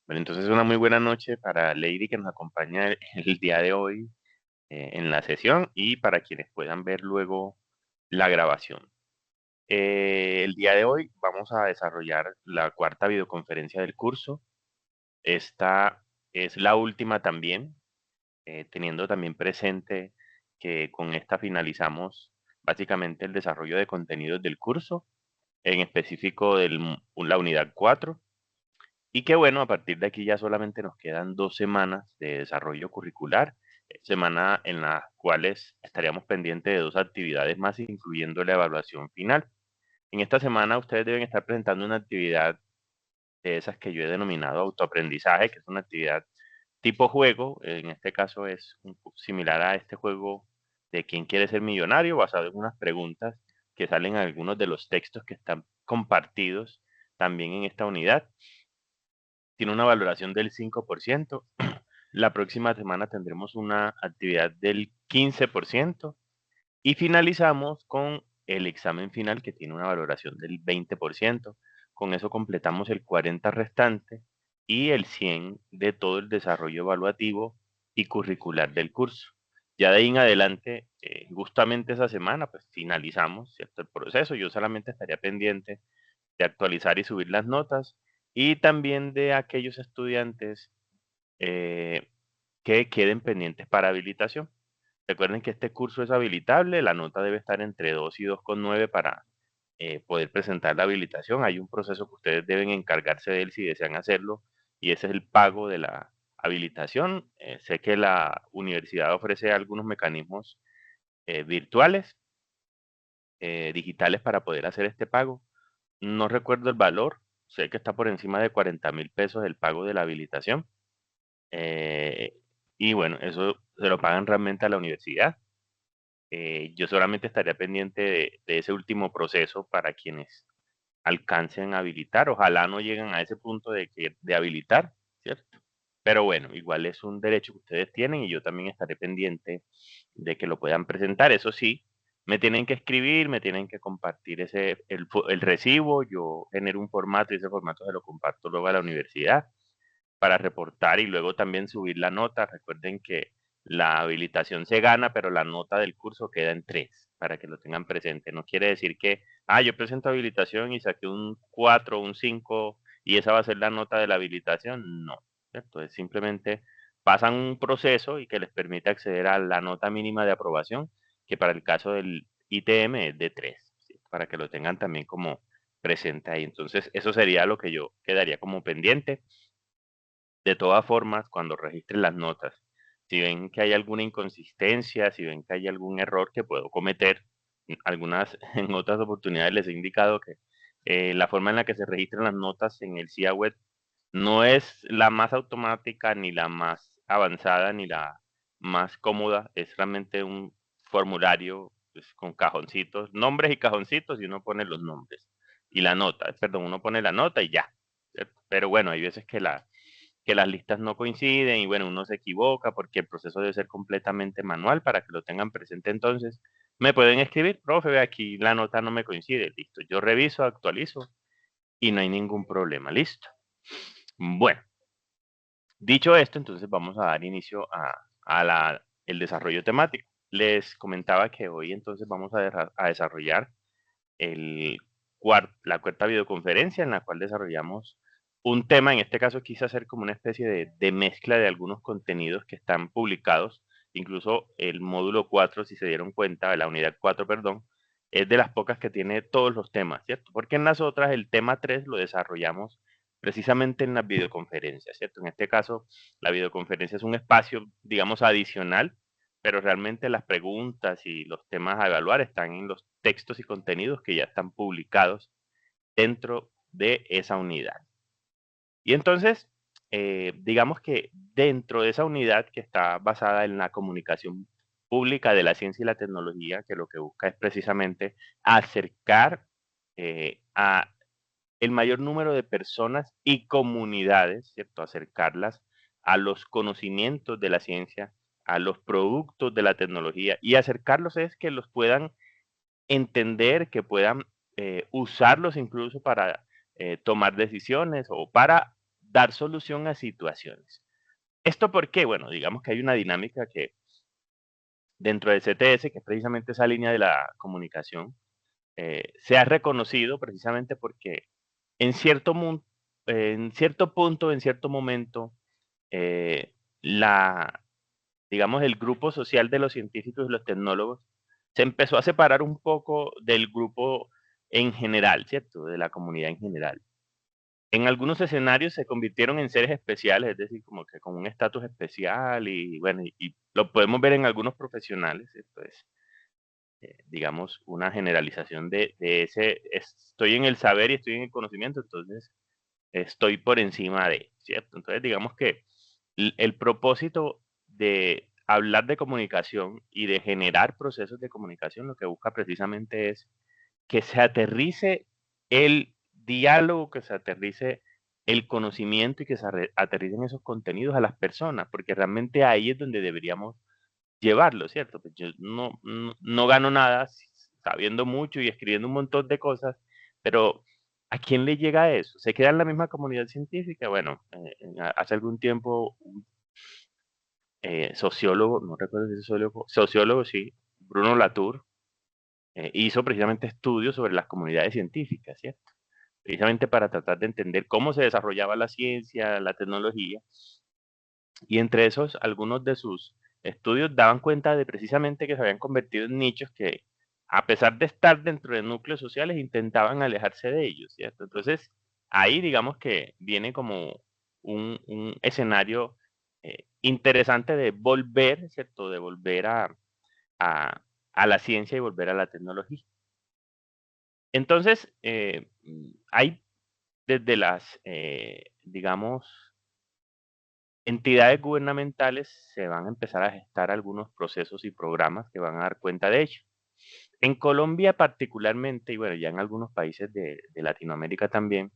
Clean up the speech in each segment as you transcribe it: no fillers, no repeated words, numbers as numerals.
Bueno, entonces una muy buena noche para Lady que nos acompaña el día de hoy en la sesión y para quienes puedan ver luego la grabación. El día de hoy vamos a desarrollar la cuarta videoconferencia del curso. Esta es la última también, teniendo también presente que con esta finalizamos básicamente el desarrollo de contenidos del curso, en específico de la unidad 4. Y que bueno, a partir de aquí ya solamente nos quedan 2 semanas de desarrollo curricular, semana en las cuales estaríamos pendientes de 2 actividades más, incluyendo la evaluación final. En esta semana ustedes deben estar presentando una actividad de esas que yo he denominado autoaprendizaje, que es una actividad tipo juego. En este caso es similar a este juego de quién quiere ser millonario, basado en unas preguntas que salen en algunos de los textos que están compartidos también en esta unidad. Tiene una valoración del 5%. La próxima semana tendremos una actividad del 15% y finalizamos con el examen final que tiene una valoración del 20%. Con eso completamos el 40 restante y el 100 de todo el desarrollo evaluativo y curricular del curso. Ya de ahí en adelante, justamente esa semana, pues finalizamos, ¿cierto?, el proceso. Yo solamente estaría pendiente de actualizar y subir las notas y también de aquellos estudiantes eh, que queden pendientes para habilitación. Recuerden que este curso es habilitable, la nota debe estar entre 2 y 2,9 para poder presentar la habilitación. Hay un proceso que ustedes deben encargarse de él si desean hacerlo y ese es el pago de la habilitación. Sé que la universidad ofrece algunos mecanismos virtuales, digitales para poder hacer este pago. No recuerdo el valor, sé que está por encima de 40.000 pesos el pago de la habilitación. eh, y bueno, eso se lo pagan realmente a la universidad. Yo solamente estaría pendiente de ese último proceso para quienes alcancen a habilitar. Ojalá no lleguen a ese punto de habilitar, ¿cierto? Pero bueno, igual es un derecho que ustedes tienen y yo también estaré pendiente de que lo puedan presentar. Eso sí, me tienen que escribir, me tienen que compartir el recibo, yo genero un formato y ese formato se lo comparto luego a la universidad para reportar y luego también subir la nota. Recuerden que la habilitación se gana, pero la nota del curso queda en 3, para que lo tengan presente. No quiere decir que, yo presento habilitación y saqué un 4 o un 5 y esa va a ser la nota de la habilitación. No, ¿cierto? Es simplemente pasan un proceso y que les permite acceder a la nota mínima de aprobación, que para el caso del ITM es de 3, ¿sí? Para que lo tengan también como presente ahí. Entonces, eso sería lo que yo quedaría como pendiente. De todas formas, cuando registren las notas, si ven que hay alguna inconsistencia, si ven que hay algún error que puedo cometer, algunas en otras oportunidades les he indicado que la forma en la que se registran las notas en el CIA web no es la más automática, ni la más avanzada, ni la más cómoda. Es realmente un formulario, pues, con cajoncitos, nombres y cajoncitos, y uno pone los nombres. Y la nota, perdón, uno pone la nota y ya, ¿cierto? Pero bueno, hay veces que las listas no coinciden y bueno, uno se equivoca porque el proceso debe ser completamente manual para que lo tengan presente. Entonces, me pueden escribir, profe, ve aquí la nota no me coincide, listo. Yo reviso, actualizo y no hay ningún problema, listo. Bueno, dicho esto, entonces vamos a dar inicio a el desarrollo temático. Les comentaba que hoy entonces vamos a desarrollar la cuarta videoconferencia en la cual desarrollamos un tema. En este caso quise hacer como una especie de mezcla de algunos contenidos que están publicados, incluso el módulo 4, si se dieron cuenta, la unidad 4, perdón, es de las pocas que tiene todos los temas, ¿cierto? Porque en las otras el tema 3 lo desarrollamos precisamente en las videoconferencias, ¿cierto? En este caso, la videoconferencia es un espacio, digamos, adicional, pero realmente las preguntas y los temas a evaluar están en los textos y contenidos que ya están publicados dentro de esa unidad. Y entonces, digamos que dentro de esa unidad que está basada en la comunicación pública de la ciencia y la tecnología, que lo que busca es precisamente acercar a el mayor número de personas y comunidades, ¿cierto? Acercarlas a los conocimientos de la ciencia, a los productos de la tecnología y acercarlos es que los puedan entender, que puedan usarlos incluso para tomar decisiones o para dar solución a situaciones. ¿Esto por qué? Bueno, digamos que hay una dinámica que dentro del CTS, que es precisamente esa línea de la comunicación, se ha reconocido precisamente porque en en cierto punto, en cierto momento, eh, la, digamos, el grupo social de los científicos y los tecnólogos se empezó a separar un poco del grupo en general, ¿cierto? De la comunidad en general. En algunos escenarios se convirtieron en seres especiales, es decir, como que con un estatus especial y bueno, y lo podemos ver en algunos profesionales, pues, digamos, una generalización de ese, estoy en el saber y estoy en el conocimiento, entonces estoy por encima de, ¿cierto? Entonces, digamos que el propósito de hablar de comunicación y de generar procesos de comunicación, lo que busca precisamente es que se aterrice el diálogo, que se aterrice el conocimiento y que se aterricen esos contenidos a las personas, porque realmente ahí es donde deberíamos llevarlo, ¿cierto? Pues yo no gano nada sabiendo mucho y escribiendo un montón de cosas, pero ¿a quién le llega eso? ¿Se queda en la misma comunidad científica? Bueno, hace algún tiempo un sociólogo, no recuerdo si es sociólogo, sí, Bruno Latour, hizo precisamente estudios sobre las comunidades científicas, ¿cierto? Precisamente para tratar de entender cómo se desarrollaba la ciencia, la tecnología, y entre esos, algunos de sus estudios daban cuenta de precisamente que se habían convertido en nichos que, a pesar de estar dentro de núcleos sociales, intentaban alejarse de ellos, ¿cierto? Entonces, ahí digamos que viene como un escenario interesante de volver, ¿cierto? De volver a, a la ciencia y volver a la tecnología. Entonces, hay desde las, digamos, entidades gubernamentales se van a empezar a gestar algunos procesos y programas que van a dar cuenta de ello. En Colombia particularmente, y bueno, ya en algunos países de Latinoamérica también,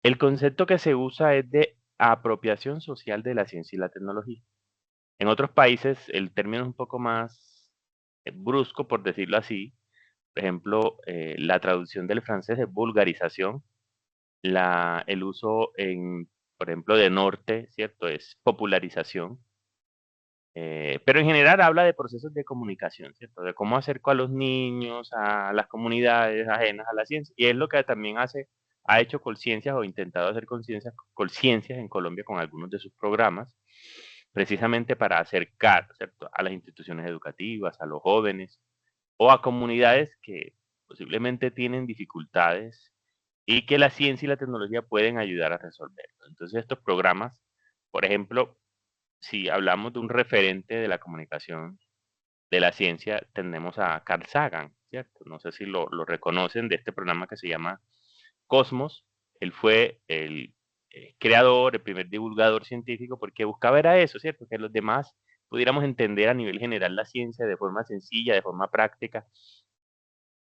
el concepto que se usa es de apropiación social de la ciencia y la tecnología. En otros países el término es un poco más brusco, por decirlo así. Por ejemplo, la traducción del francés es vulgarización, el uso en, por ejemplo, de norte, ¿cierto? Es popularización. Pero en general habla de procesos de comunicación, ¿cierto? De cómo acerco a los niños, a las comunidades ajenas a la ciencia. Y es lo que también ha hecho Colciencias o intentado hacer Colciencias en Colombia con algunos de sus programas, precisamente para acercar, ¿cierto? A las instituciones educativas, a los jóvenes o a comunidades que posiblemente tienen dificultades y que la ciencia y la tecnología pueden ayudar a resolverlo. Entonces estos programas, por ejemplo, si hablamos de un referente de la comunicación, de la ciencia, tenemos a Carl Sagan, ¿cierto? No sé si lo reconocen de este programa que se llama Cosmos. Él fue el creador, el primer divulgador científico, porque buscaba era eso, ¿cierto? Que los demás pudiéramos entender a nivel general la ciencia de forma sencilla, de forma práctica,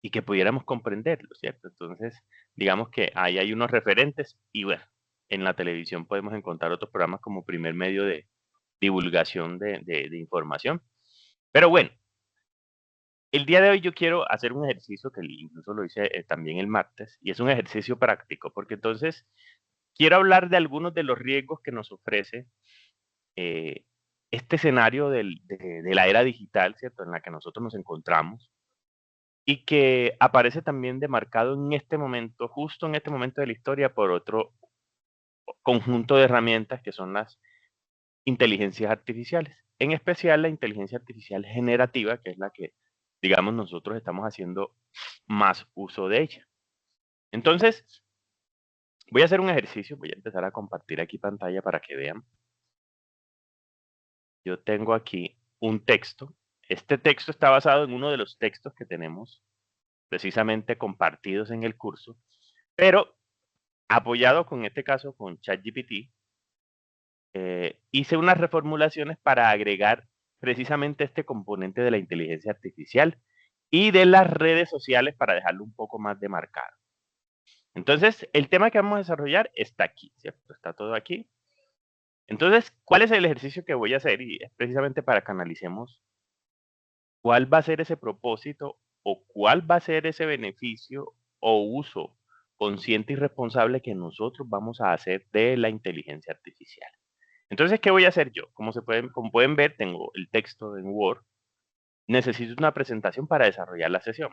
y que pudiéramos comprenderlo, ¿cierto? Entonces, digamos que ahí hay unos referentes y bueno, en la televisión podemos encontrar otros programas como primer medio de divulgación de información. Pero bueno, el día de hoy yo quiero hacer un ejercicio que incluso lo hice también el martes y es un ejercicio práctico, porque entonces quiero hablar de algunos de los riesgos que nos ofrece eh, este escenario de la era digital, ¿cierto? En la que nosotros nos encontramos y que aparece también demarcado en este momento, justo en este momento de la historia, por otro conjunto de herramientas que son las inteligencias artificiales, en especial la inteligencia artificial generativa, que es la que, digamos, nosotros estamos haciendo más uso de ella. Entonces, voy a hacer un ejercicio, voy a empezar a compartir aquí pantalla para que vean. Yo tengo aquí un texto. Este texto está basado en uno de los textos que tenemos precisamente compartidos en el curso, pero apoyado con este caso con ChatGPT, hice unas reformulaciones para agregar precisamente este componente de la inteligencia artificial y de las redes sociales para dejarlo un poco más demarcado. Entonces, el tema que vamos a desarrollar está aquí, ¿cierto? Está todo aquí. Entonces, ¿cuál es el ejercicio que voy a hacer? Y es precisamente para que analicemos cuál va a ser ese propósito o cuál va a ser ese beneficio o uso consciente y responsable que nosotros vamos a hacer de la inteligencia artificial. Entonces, ¿qué voy a hacer yo? Como pueden ver, tengo el texto en Word. Necesito una presentación para desarrollar la sesión.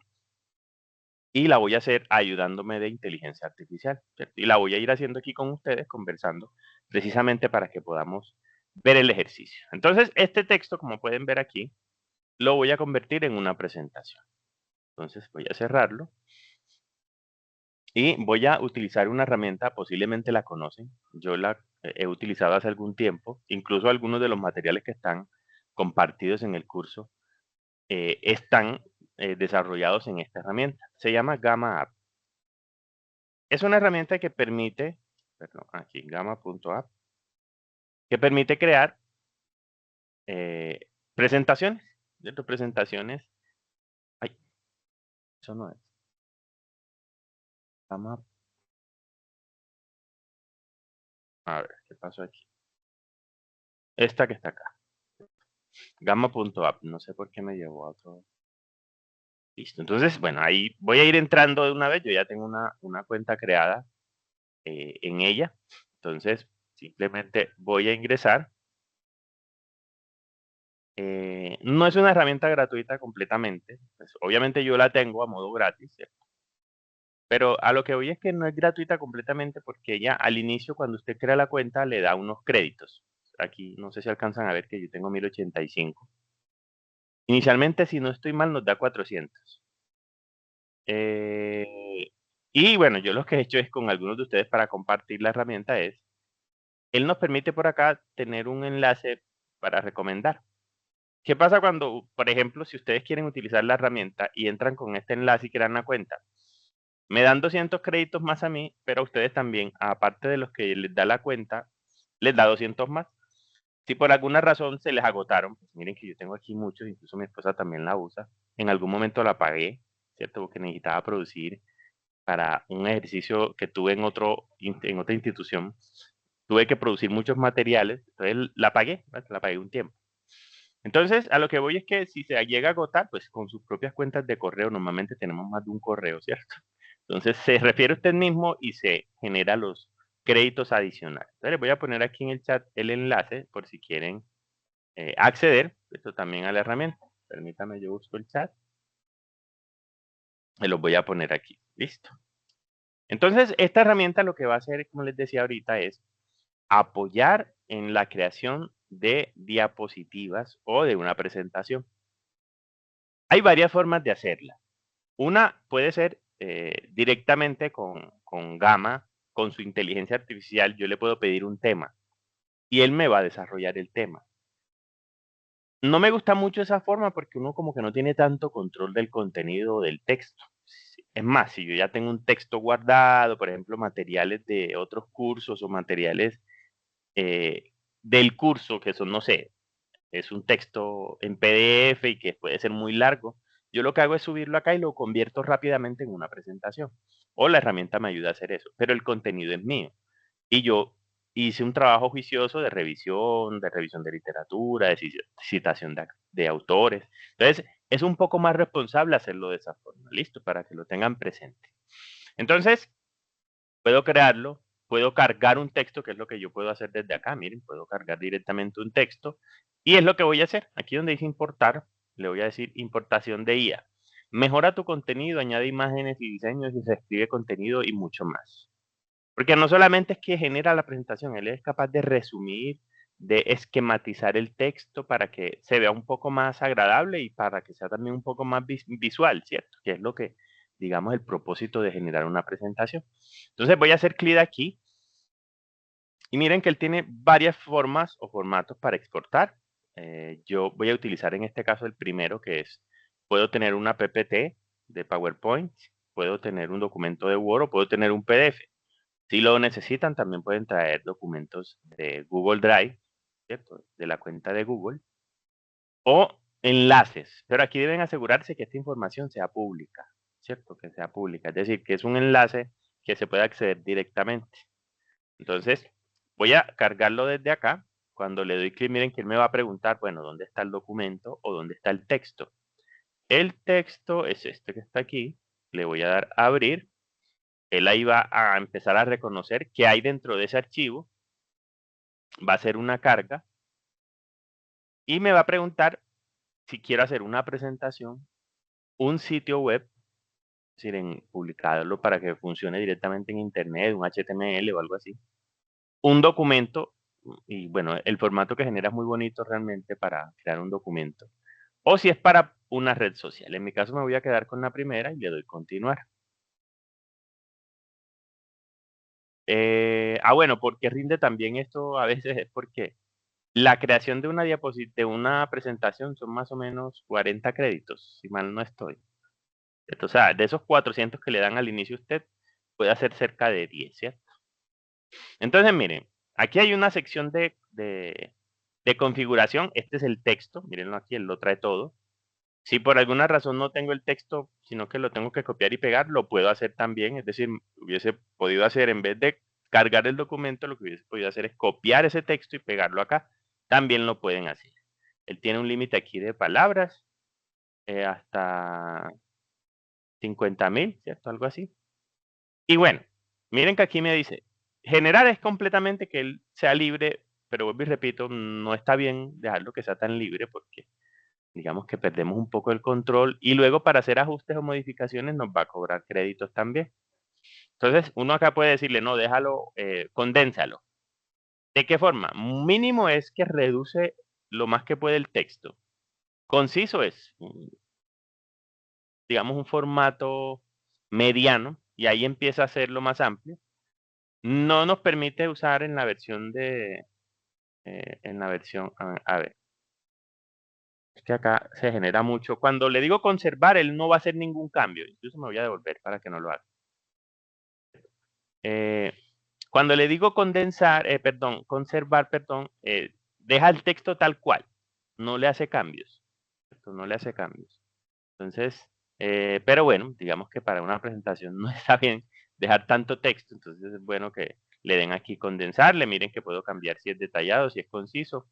Y la voy a hacer ayudándome de inteligencia artificial, ¿cierto? Y la voy a ir haciendo aquí con ustedes, conversando, precisamente para que podamos ver el ejercicio. Entonces, este texto, como pueden ver aquí, lo voy a convertir en una presentación. Entonces, voy a cerrarlo y voy a utilizar una herramienta, posiblemente la conocen. Yo la he utilizado hace algún tiempo, incluso algunos de los materiales que están compartidos en el curso están desarrollados en esta herramienta. Se llama Gamma App. Es una herramienta que permite, perdón, aquí, gamma.app, que permite crear eh, presentaciones, ¿cierto? Presentaciones. Ay, eso no es. Gamma, a ver, ¿qué pasó aquí? Esta que está acá. Gamma.app, no sé por qué me llevó a otro. Listo. Entonces, bueno, ahí voy a ir entrando de una vez. Yo ya tengo una cuenta creada en ella. Entonces, simplemente voy a ingresar. No es una herramienta gratuita completamente. Pues, obviamente yo la tengo a modo gratis, ¿cierto? Pero a lo que voy es que no es gratuita completamente porque ella al inicio, cuando usted crea la cuenta, le da unos créditos. Aquí no sé si alcanzan a ver que yo tengo 1085. Inicialmente, si no estoy mal, nos da 400. Eh, y bueno, yo lo que he hecho es con algunos de ustedes para compartir la herramienta es, él nos permite por acá tener un enlace para recomendar. ¿Qué pasa cuando, por ejemplo, si ustedes quieren utilizar la herramienta y entran con este enlace y crean una cuenta? Me dan 200 créditos más a mí, pero a ustedes también, aparte de los que les da la cuenta, les da 200 más. Si por alguna razón se les agotaron, pues miren que yo tengo aquí muchos, incluso mi esposa también la usa. En algún momento la pagué, ¿cierto? Porque necesitaba producir para un ejercicio que tuve en otra institución. Tuve que producir muchos materiales, entonces la pagué, ¿verdad? La pagué un tiempo. Entonces, a lo que voy es que si se llega a agotar, pues con sus propias cuentas de correo, normalmente tenemos más de un correo, ¿cierto? Entonces, se refiere usted mismo y se genera los créditos adicionales. Entonces, les voy a poner aquí en el chat el enlace por si quieren acceder, esto también a la herramienta. Permítame, yo busco el chat. Se los voy a poner aquí. Listo. Entonces, esta herramienta lo que va a hacer, como les decía ahorita, es apoyar en la creación de diapositivas o de una presentación. Hay varias formas de hacerla. Una puede ser directamente con Gamma, con su inteligencia artificial, yo le puedo pedir un tema y él me va a desarrollar el tema. No me gusta mucho esa forma porque uno como que no tiene tanto control del contenido del texto. Es más, si yo ya tengo un texto guardado, por ejemplo, materiales de otros cursos o materiales eh, del curso que son, no sé, es un texto en PDF y que puede ser muy largo, yo lo que hago es subirlo acá y lo convierto rápidamente en una presentación. O la herramienta me ayuda a hacer eso, pero el contenido es mío. Y yo hice un trabajo juicioso de revisión de literatura, de citación de autores. Entonces, es un poco más responsable hacerlo de esa forma, listo, para que lo tengan presente. Entonces, puedo crearlo, puedo cargar un texto, que es lo que yo puedo hacer desde acá. Miren, puedo cargar directamente un texto y es lo que voy a hacer. Aquí donde dice importar, le voy a decir importación de IA. Mejora tu contenido, añade imágenes y diseños y reescribe contenido y mucho más. Porque no solamente es que genera la presentación, él es capaz de resumir, de esquematizar el texto para que se vea un poco más agradable y para que sea también un poco más visual, ¿cierto? Que es lo que, digamos, el propósito de generar una presentación. Entonces voy a hacer clic aquí y miren que él tiene varias formas o formatos para exportar. Yo voy a utilizar en este caso el primero que es, puedo tener una PPT de PowerPoint, puedo tener un documento de Word o puedo tener un PDF. Si lo necesitan, también pueden traer documentos de Google Drive, ¿cierto? De la cuenta de Google, o enlaces. Pero aquí deben asegurarse que esta información sea pública, ¿cierto? Que sea pública. Es decir, que es un enlace que se puede acceder directamente. Entonces, voy a cargarlo desde acá. Cuando le doy clic, miren que él me va a preguntar, bueno, ¿dónde está el documento o dónde está el texto? El texto es este que está aquí. Le voy a dar a abrir. él ahí va a empezar a reconocer qué hay dentro de ese archivo, va a hacer una carga y me va a preguntar si quiero hacer una presentación, un sitio web, es decir, publicarlo para que funcione directamente en Internet, un HTML o algo así, un documento, y bueno, el formato que genera es muy bonito realmente para crear un documento, o si es para una red social. En mi caso me voy a quedar con la primera y le doy continuar. Bueno, ¿por qué rinde también esto a veces? Es porque la creación de una de una presentación son más o menos 40 créditos, si mal no estoy. O sea, de esos 400 que le dan al inicio usted, puede hacer cerca de 10, ¿cierto? Entonces, miren, aquí hay una sección de configuración. Este es el texto, mírenlo aquí, él lo trae todo. Si por alguna razón no tengo el texto, sino que lo tengo que copiar y pegar, lo puedo hacer también. Es decir, hubiese podido hacer, en vez de cargar el documento, lo que hubiese podido hacer es copiar ese texto y pegarlo acá. También lo pueden hacer. Él tiene un límite aquí de palabras, hasta 50.000, ¿cierto? Algo así. Y bueno, miren que aquí me dice, generar es completamente que él sea libre, pero vuelvo y repito, no está bien dejarlo que sea tan libre porque digamos que perdemos un poco el control y luego para hacer ajustes o modificaciones nos va a cobrar créditos también. Entonces, uno acá puede decirle, no, déjalo, condénsalo. ¿De qué forma? Mínimo es que reduce lo más que puede el texto. Conciso es, digamos, un formato mediano y ahí empieza a ser lo más amplio. No nos permite usar en la versión a ver, es que acá se genera mucho. Cuando le digo conservar, él no va a hacer ningún cambio. Incluso me voy a devolver para que no lo haga. Eh, Cuando le digo condensar, perdón, conservar, perdón, deja el texto tal cual. No le hace cambios. ¿Cierto? No le hace cambios. Entonces, pero bueno, digamos que para una presentación no está bien dejar tanto texto. Entonces es bueno que le den aquí condensar. Le miren que puedo cambiar si es detallado, si es conciso.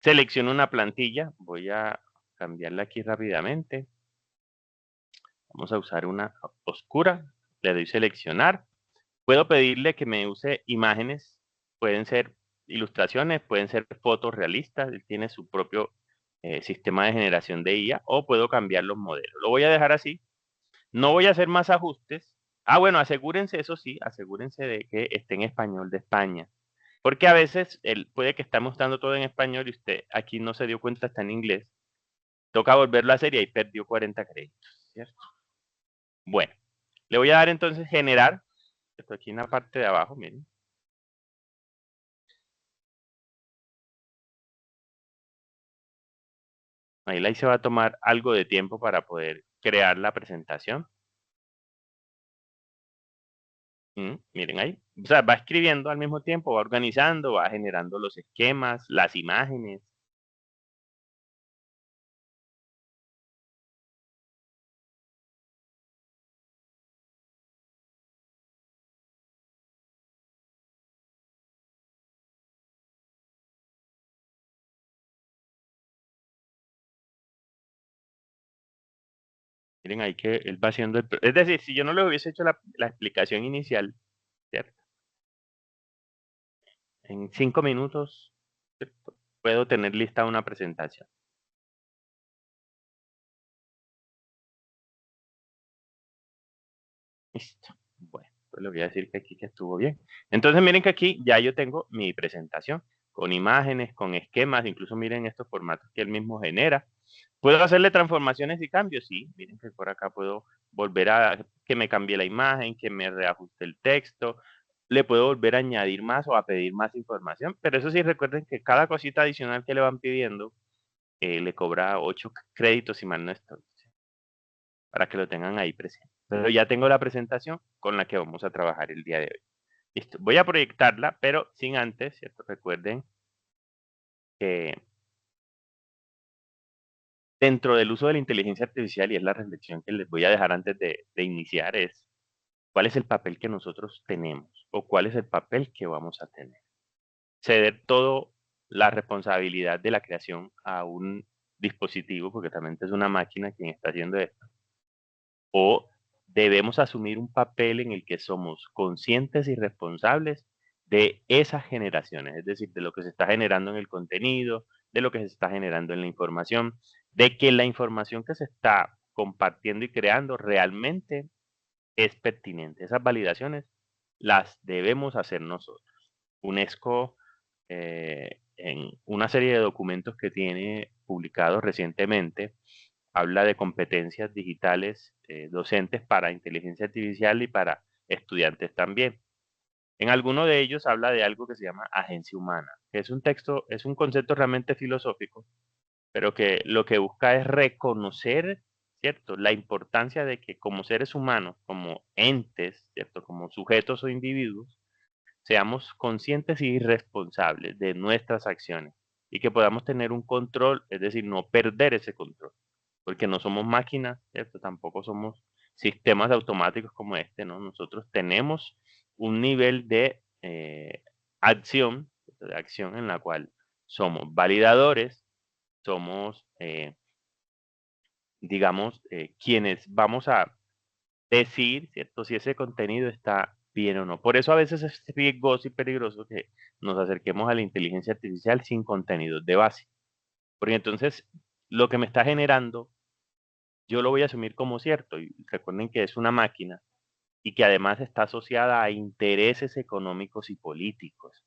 Selecciono una plantilla, voy a cambiarla aquí rápidamente. Vamos a usar una oscura, le doy seleccionar. Puedo pedirle que me use imágenes, pueden ser ilustraciones, pueden ser fotos realistas, él tiene su propio sistema de generación de IA, o puedo cambiar los modelos. Lo voy a dejar así, no voy a hacer más ajustes. Bueno, asegúrense, eso sí, asegúrense de que esté en español de España. Porque a veces él puede que esté mostrando todo en español y usted aquí no se dio cuenta, está en inglés. Toca volverlo a hacer y ahí perdió 40 créditos, ¿cierto? Bueno, le voy a dar entonces generar, esto aquí en la parte de abajo, miren. Ahí se va a tomar algo de tiempo para poder crear la presentación. Miren ahí. O sea, va escribiendo al mismo tiempo, va organizando, va generando los esquemas, las imágenes. Miren ahí que él va haciendo es decir, si yo no le hubiese hecho la explicación inicial, ¿cierto? En 5 minutos, ¿cierto? Puedo tener lista una presentación. Listo. Bueno, pues le voy a decir que aquí que estuvo bien. Entonces miren que aquí ya yo tengo mi presentación con imágenes, con esquemas, incluso miren estos formatos que él mismo genera. ¿Puedo hacerle transformaciones y cambios? Sí, miren que por acá puedo volver a que me cambie la imagen, que me reajuste el texto. Le puedo volver a añadir más o a pedir más información, pero eso sí, recuerden que cada cosita adicional que le van pidiendo le cobra 8 créditos, si mal no estoy, para que lo tengan ahí presente. Pero ya tengo la presentación con la que vamos a trabajar el día de hoy. Listo, voy a proyectarla, pero sin antes, ¿cierto? Recuerden que dentro del uso de la inteligencia artificial, y es la reflexión que les voy a dejar antes de iniciar, es cuál es el papel que nosotros tenemos o cuál es el papel que vamos a tener. Ceder todo la responsabilidad de la creación a un dispositivo, porque también es una máquina quien está haciendo esto, o debemos asumir un papel en el que somos conscientes y responsables de esas generaciones, es decir, de lo que se está generando en el contenido, de lo que se está generando en la información, de que la información que se está compartiendo y creando realmente es pertinente. Esas validaciones las debemos hacer nosotros. UNESCO, en una serie de documentos que tiene publicados recientemente, habla de competencias digitales docentes para inteligencia artificial y para estudiantes también. En alguno de ellos habla de algo que se llama agencia humana, que es un texto, es un concepto realmente filosófico, pero que lo que busca es reconocer, ¿cierto?, la importancia de que como seres humanos, como entes, ¿cierto?, como sujetos o individuos, seamos conscientes y responsables de nuestras acciones y que podamos tener un control, es decir, no perder ese control, porque no somos máquinas, ¿cierto? Tampoco somos sistemas automáticos como este, ¿no? Nosotros tenemos un nivel de acción, de acción en la cual somos validadores, somos, digamos, quienes vamos a decir, ¿cierto? Si ese contenido está bien o no. Por eso a veces es riesgoso y peligroso que nos acerquemos a la inteligencia artificial sin contenidos de base. Porque entonces lo que me está generando, yo lo voy a asumir como cierto. Y recuerden que es una máquina y que además está asociada a intereses económicos y políticos.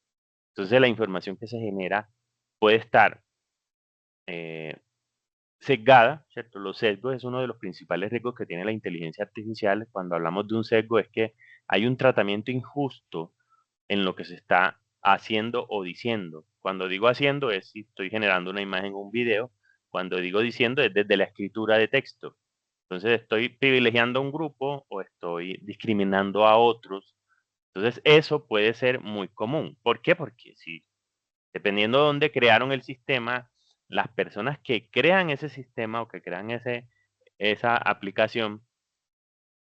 Entonces la información que se genera puede estar eh, sesgada, ¿cierto? Los sesgos es uno de los principales riesgos que tiene la inteligencia artificial. Cuando hablamos de un sesgo es que hay un tratamiento injusto en lo que se está haciendo o diciendo. Cuando digo haciendo es si estoy generando una imagen o un video. Cuando digo diciendo es desde la escritura de texto. Entonces estoy privilegiando a un grupo o estoy discriminando a otros. Entonces eso puede ser muy común. ¿Por qué? Porque si dependiendo de dónde crearon el sistema, las personas que crean ese sistema o que crean esa aplicación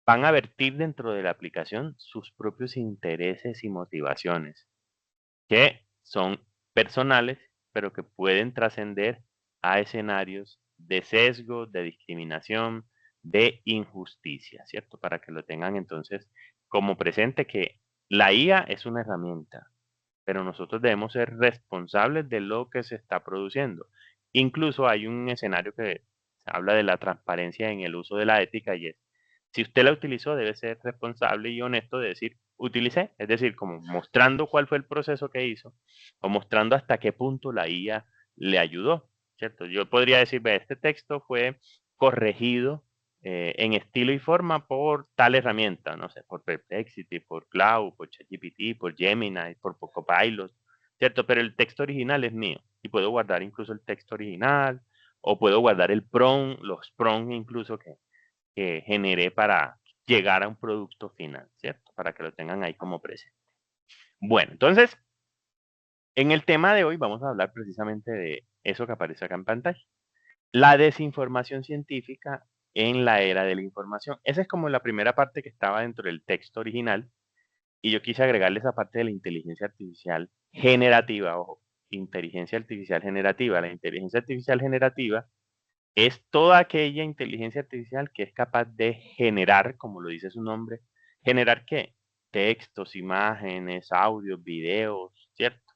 van a vertir dentro de la aplicación sus propios intereses y motivaciones, que son personales, pero que pueden trascender a escenarios de sesgo, de discriminación, de injusticia, ¿cierto? Para que lo tengan entonces como presente que la IA es una herramienta, pero nosotros debemos ser responsables de lo que se está produciendo. Incluso hay un escenario que habla de la transparencia en el uso de la ética y es, si usted la utilizó, debe ser responsable y honesto de decir, utilicé, es decir, como mostrando cuál fue el proceso que hizo o mostrando hasta qué punto la IA le ayudó, ¿cierto? Yo podría decir, ve, este texto fue corregido en estilo y forma por tal herramienta, no sé, por Perplexity, por Cloud, por ChatGPT, por Gemini, por Copilot, ¿cierto? Pero el texto original es mío y puedo guardar incluso el texto original o puedo guardar el prompt, los prompts incluso que generé para llegar a un producto final, ¿cierto? Para que lo tengan ahí como presente. Bueno, entonces, en el tema de hoy vamos a hablar precisamente de eso que aparece acá en pantalla. La desinformación científica en la era de la información. Esa es como la primera parte que estaba dentro del texto original y yo quise agregarle esa parte de la inteligencia artificial generativa, ojo, inteligencia artificial generativa. La inteligencia artificial generativa es toda aquella inteligencia artificial que es capaz de generar, como lo dice su nombre, ¿generar qué? Textos, imágenes, audios, videos, ¿cierto?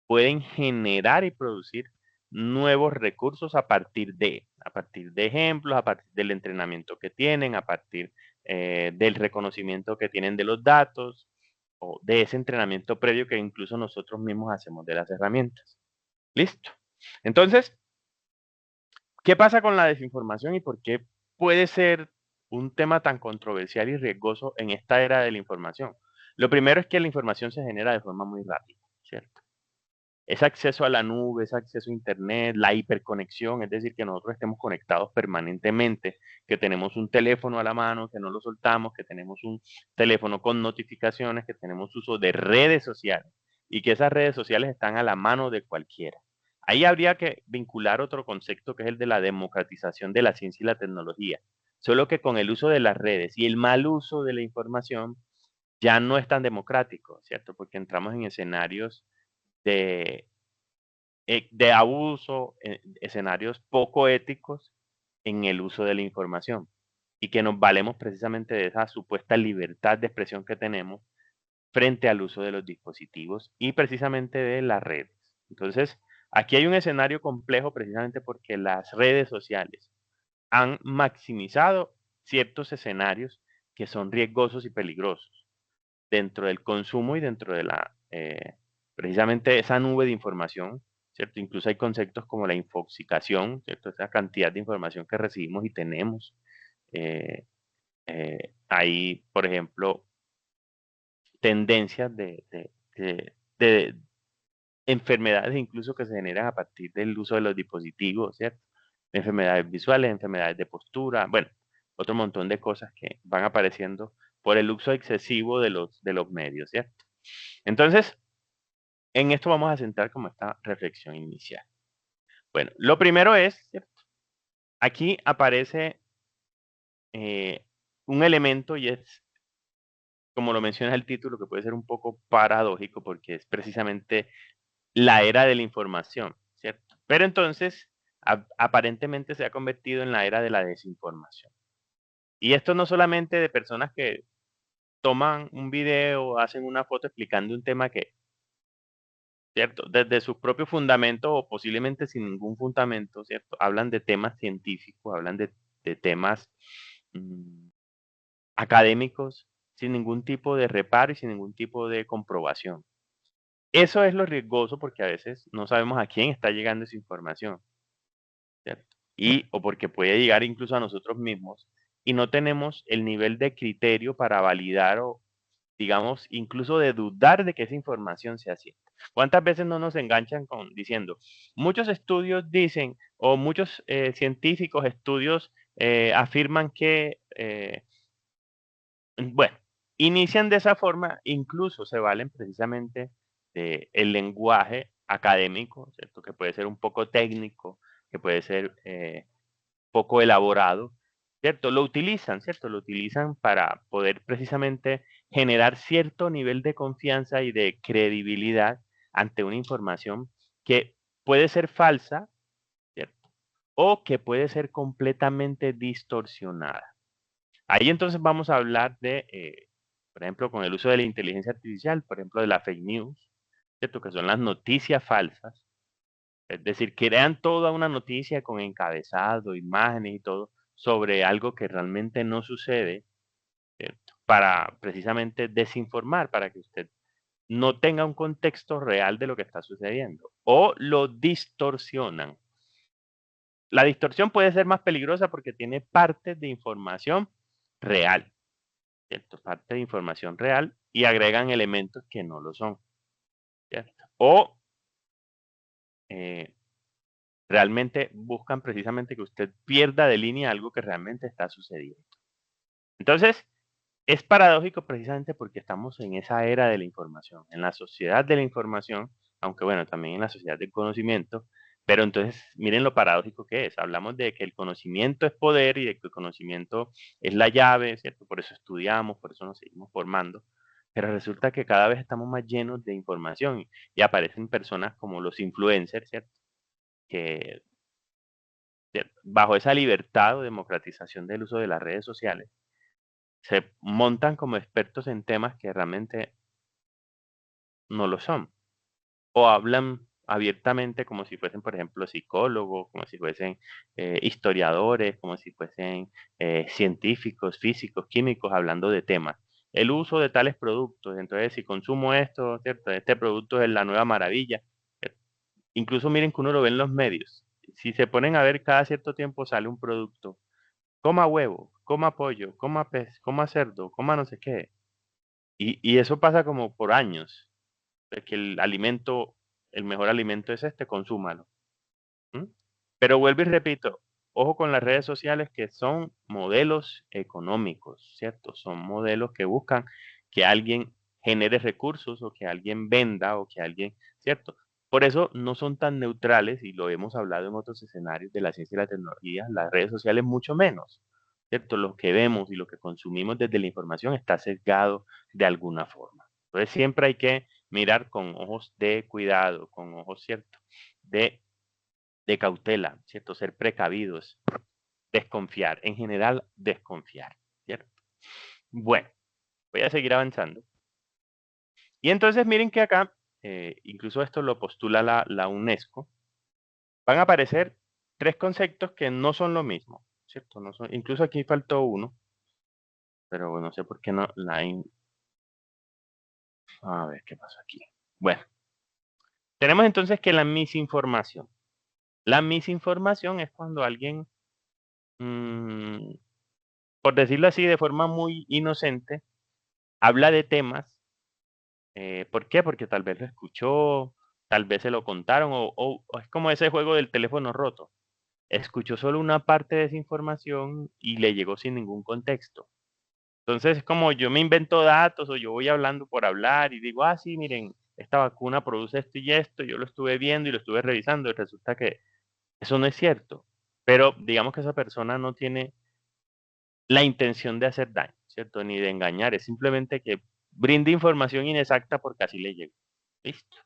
Pueden generar y producir nuevos recursos a partir de ejemplos, a partir del entrenamiento que tienen, a partir del reconocimiento que tienen de los datos o de ese entrenamiento previo que incluso nosotros mismos hacemos de las herramientas. Listo. Entonces, ¿qué pasa con la desinformación y por qué puede ser un tema tan controversial y riesgoso en esta era de la información? Lo primero es que la información se genera de forma muy rápida, ¿cierto? Ese acceso a la nube, ese acceso a Internet, la hiperconexión, es decir, que nosotros estemos conectados permanentemente, que tenemos un teléfono a la mano, que no lo soltamos, que tenemos un teléfono con notificaciones, que tenemos uso de redes sociales y que esas redes sociales están a la mano de cualquiera. Ahí habría que vincular otro concepto que es el de la democratización de la ciencia y la tecnología. Solo que con el uso de las redes y el mal uso de la información ya no es tan democrático, ¿cierto? Porque entramos en escenarios de de abuso, escenarios poco éticos en el uso de la información. y que nos valemos precisamente de esa supuesta libertad de expresión que tenemos frente al uso de los dispositivos y precisamente de las redes. Entonces, aquí hay un escenario complejo precisamente porque las redes sociales han maximizado ciertos escenarios que son riesgosos y peligrosos dentro del consumo y dentro de precisamente esa nube de información, ¿cierto? Incluso hay conceptos como la infoxicación, ¿cierto? Esa cantidad de información que recibimos y tenemos. eh, Hay, por ejemplo, tendencias de enfermedades incluso que se generan a partir del uso de los dispositivos, ¿cierto? Enfermedades visuales, enfermedades de postura, bueno, otro montón de cosas que van apareciendo por el uso excesivo de los medios, ¿cierto? Entonces, en esto vamos a centrar como esta reflexión inicial. Bueno, lo primero es, ¿cierto? Aquí aparece eh, un elemento y es, como lo menciona el título, que puede ser un poco paradójico porque es precisamente la era de la información, ¿cierto? Pero entonces, aparentemente se ha convertido en la era de la desinformación. Y esto no solamente de personas que toman un video, hacen una foto explicando un tema que, ¿cierto? Desde sus propios fundamentos o posiblemente sin ningún fundamento, ¿cierto? Hablan de temas científicos, hablan de temas mm, académicos sin ningún tipo de reparo y sin ningún tipo de comprobación. Eso es lo riesgoso porque a veces no sabemos a quién está llegando esa información, ¿cierto? Y o porque puede llegar incluso a nosotros mismos y no tenemos el nivel de criterio para validar o, digamos, incluso de dudar de que esa información sea cierta. ¿Cuántas veces no nos enganchan con diciendo, muchos estudios dicen o muchos científicos estudios afirman que, bueno, inician de esa forma, incluso se valen precisamente del lenguaje académico, ¿cierto? Que puede ser un poco técnico, que puede ser poco elaborado, ¿cierto? Lo utilizan, ¿cierto? Lo utilizan para poder precisamente generar cierto nivel de confianza y de credibilidad ante una información que puede ser falsa, ¿cierto? O que puede ser completamente distorsionada. Ahí entonces vamos a hablar por ejemplo, con el uso de la inteligencia artificial, por ejemplo, de la fake news, ¿cierto? Que son las noticias falsas. Es decir, crean toda una noticia con encabezado, imágenes y todo sobre algo que realmente no sucede, ¿cierto? Para precisamente desinformar, para que usted no tenga un contexto real de lo que está sucediendo. O lo distorsionan. La distorsión puede ser más peligrosa porque tiene parte de información real, ¿cierto? Parte de información real y agregan elementos que no lo son, ¿cierto? O eh, realmente buscan precisamente que usted pierda de línea algo que realmente está sucediendo. Entonces, es paradójico precisamente porque estamos en esa era de la información, en la sociedad de la información, aunque bueno, también en la sociedad del conocimiento, pero entonces miren lo paradójico que es. Hablamos de que el conocimiento es poder y de que el conocimiento es la llave, ¿cierto? Por eso estudiamos, por eso nos seguimos formando, pero resulta que cada vez estamos más llenos de información y aparecen personas como los influencers, ¿cierto? Que bajo esa libertad o democratización del uso de las redes sociales, se montan como expertos en temas que realmente no lo son. O hablan abiertamente como si fuesen, por ejemplo, psicólogos, como si fuesen historiadores, como si fuesen científicos, físicos, químicos, hablando de temas. El uso de tales productos, entonces si consumo esto, ¿cierto? Este producto es la nueva maravilla. ¿Cierto? Incluso miren que uno lo ve en los medios. Si se ponen a ver cada cierto tiempo sale un producto. Coma huevo, coma pollo, coma pez, coma cerdo, coma no sé qué. Y eso pasa como por años, de que el alimento, el mejor alimento es este, consúmalo. ¿M? Pero vuelvo y repito, ojo con las redes sociales que son modelos económicos, ¿cierto? Son modelos que buscan que alguien genere recursos o que alguien venda o que alguien, ¿cierto? Por eso no son tan neutrales y lo hemos hablado en otros escenarios de la ciencia y la tecnología, las redes sociales mucho menos, ¿cierto? Lo que vemos y lo que consumimos desde la información está sesgado de alguna forma. Entonces siempre hay que mirar con ojos de cuidado, con ojos, ¿cierto? De, de cautela, ¿cierto? Ser precavidos. desconfiar, en general desconfiar, ¿cierto? Bueno, voy a seguir avanzando. Y entonces miren que acá, incluso esto lo postula la UNESCO, van a aparecer tres conceptos que no son lo mismo, ¿cierto? No son, incluso aquí faltó uno, pero no sé por qué no, a ver qué pasó aquí. Bueno, tenemos entonces que la misinformación. La misinformación es cuando alguien, mm, por decirlo así, de forma muy inocente, habla de temas. ¿Por qué? Porque tal vez lo escuchó, tal vez se lo contaron, o es como ese juego del teléfono roto. Escuchó solo una parte de esa información y le llegó sin ningún contexto. Entonces, es como yo me invento datos o yo voy hablando por hablar y digo, ah, sí, miren, esta vacuna produce esto y esto, yo lo estuve viendo y lo estuve revisando y resulta que eso no es cierto. Pero digamos que esa persona no tiene la intención de hacer daño, ¿cierto? Ni de engañar, es simplemente que brinde información inexacta porque así le llegó. Listo.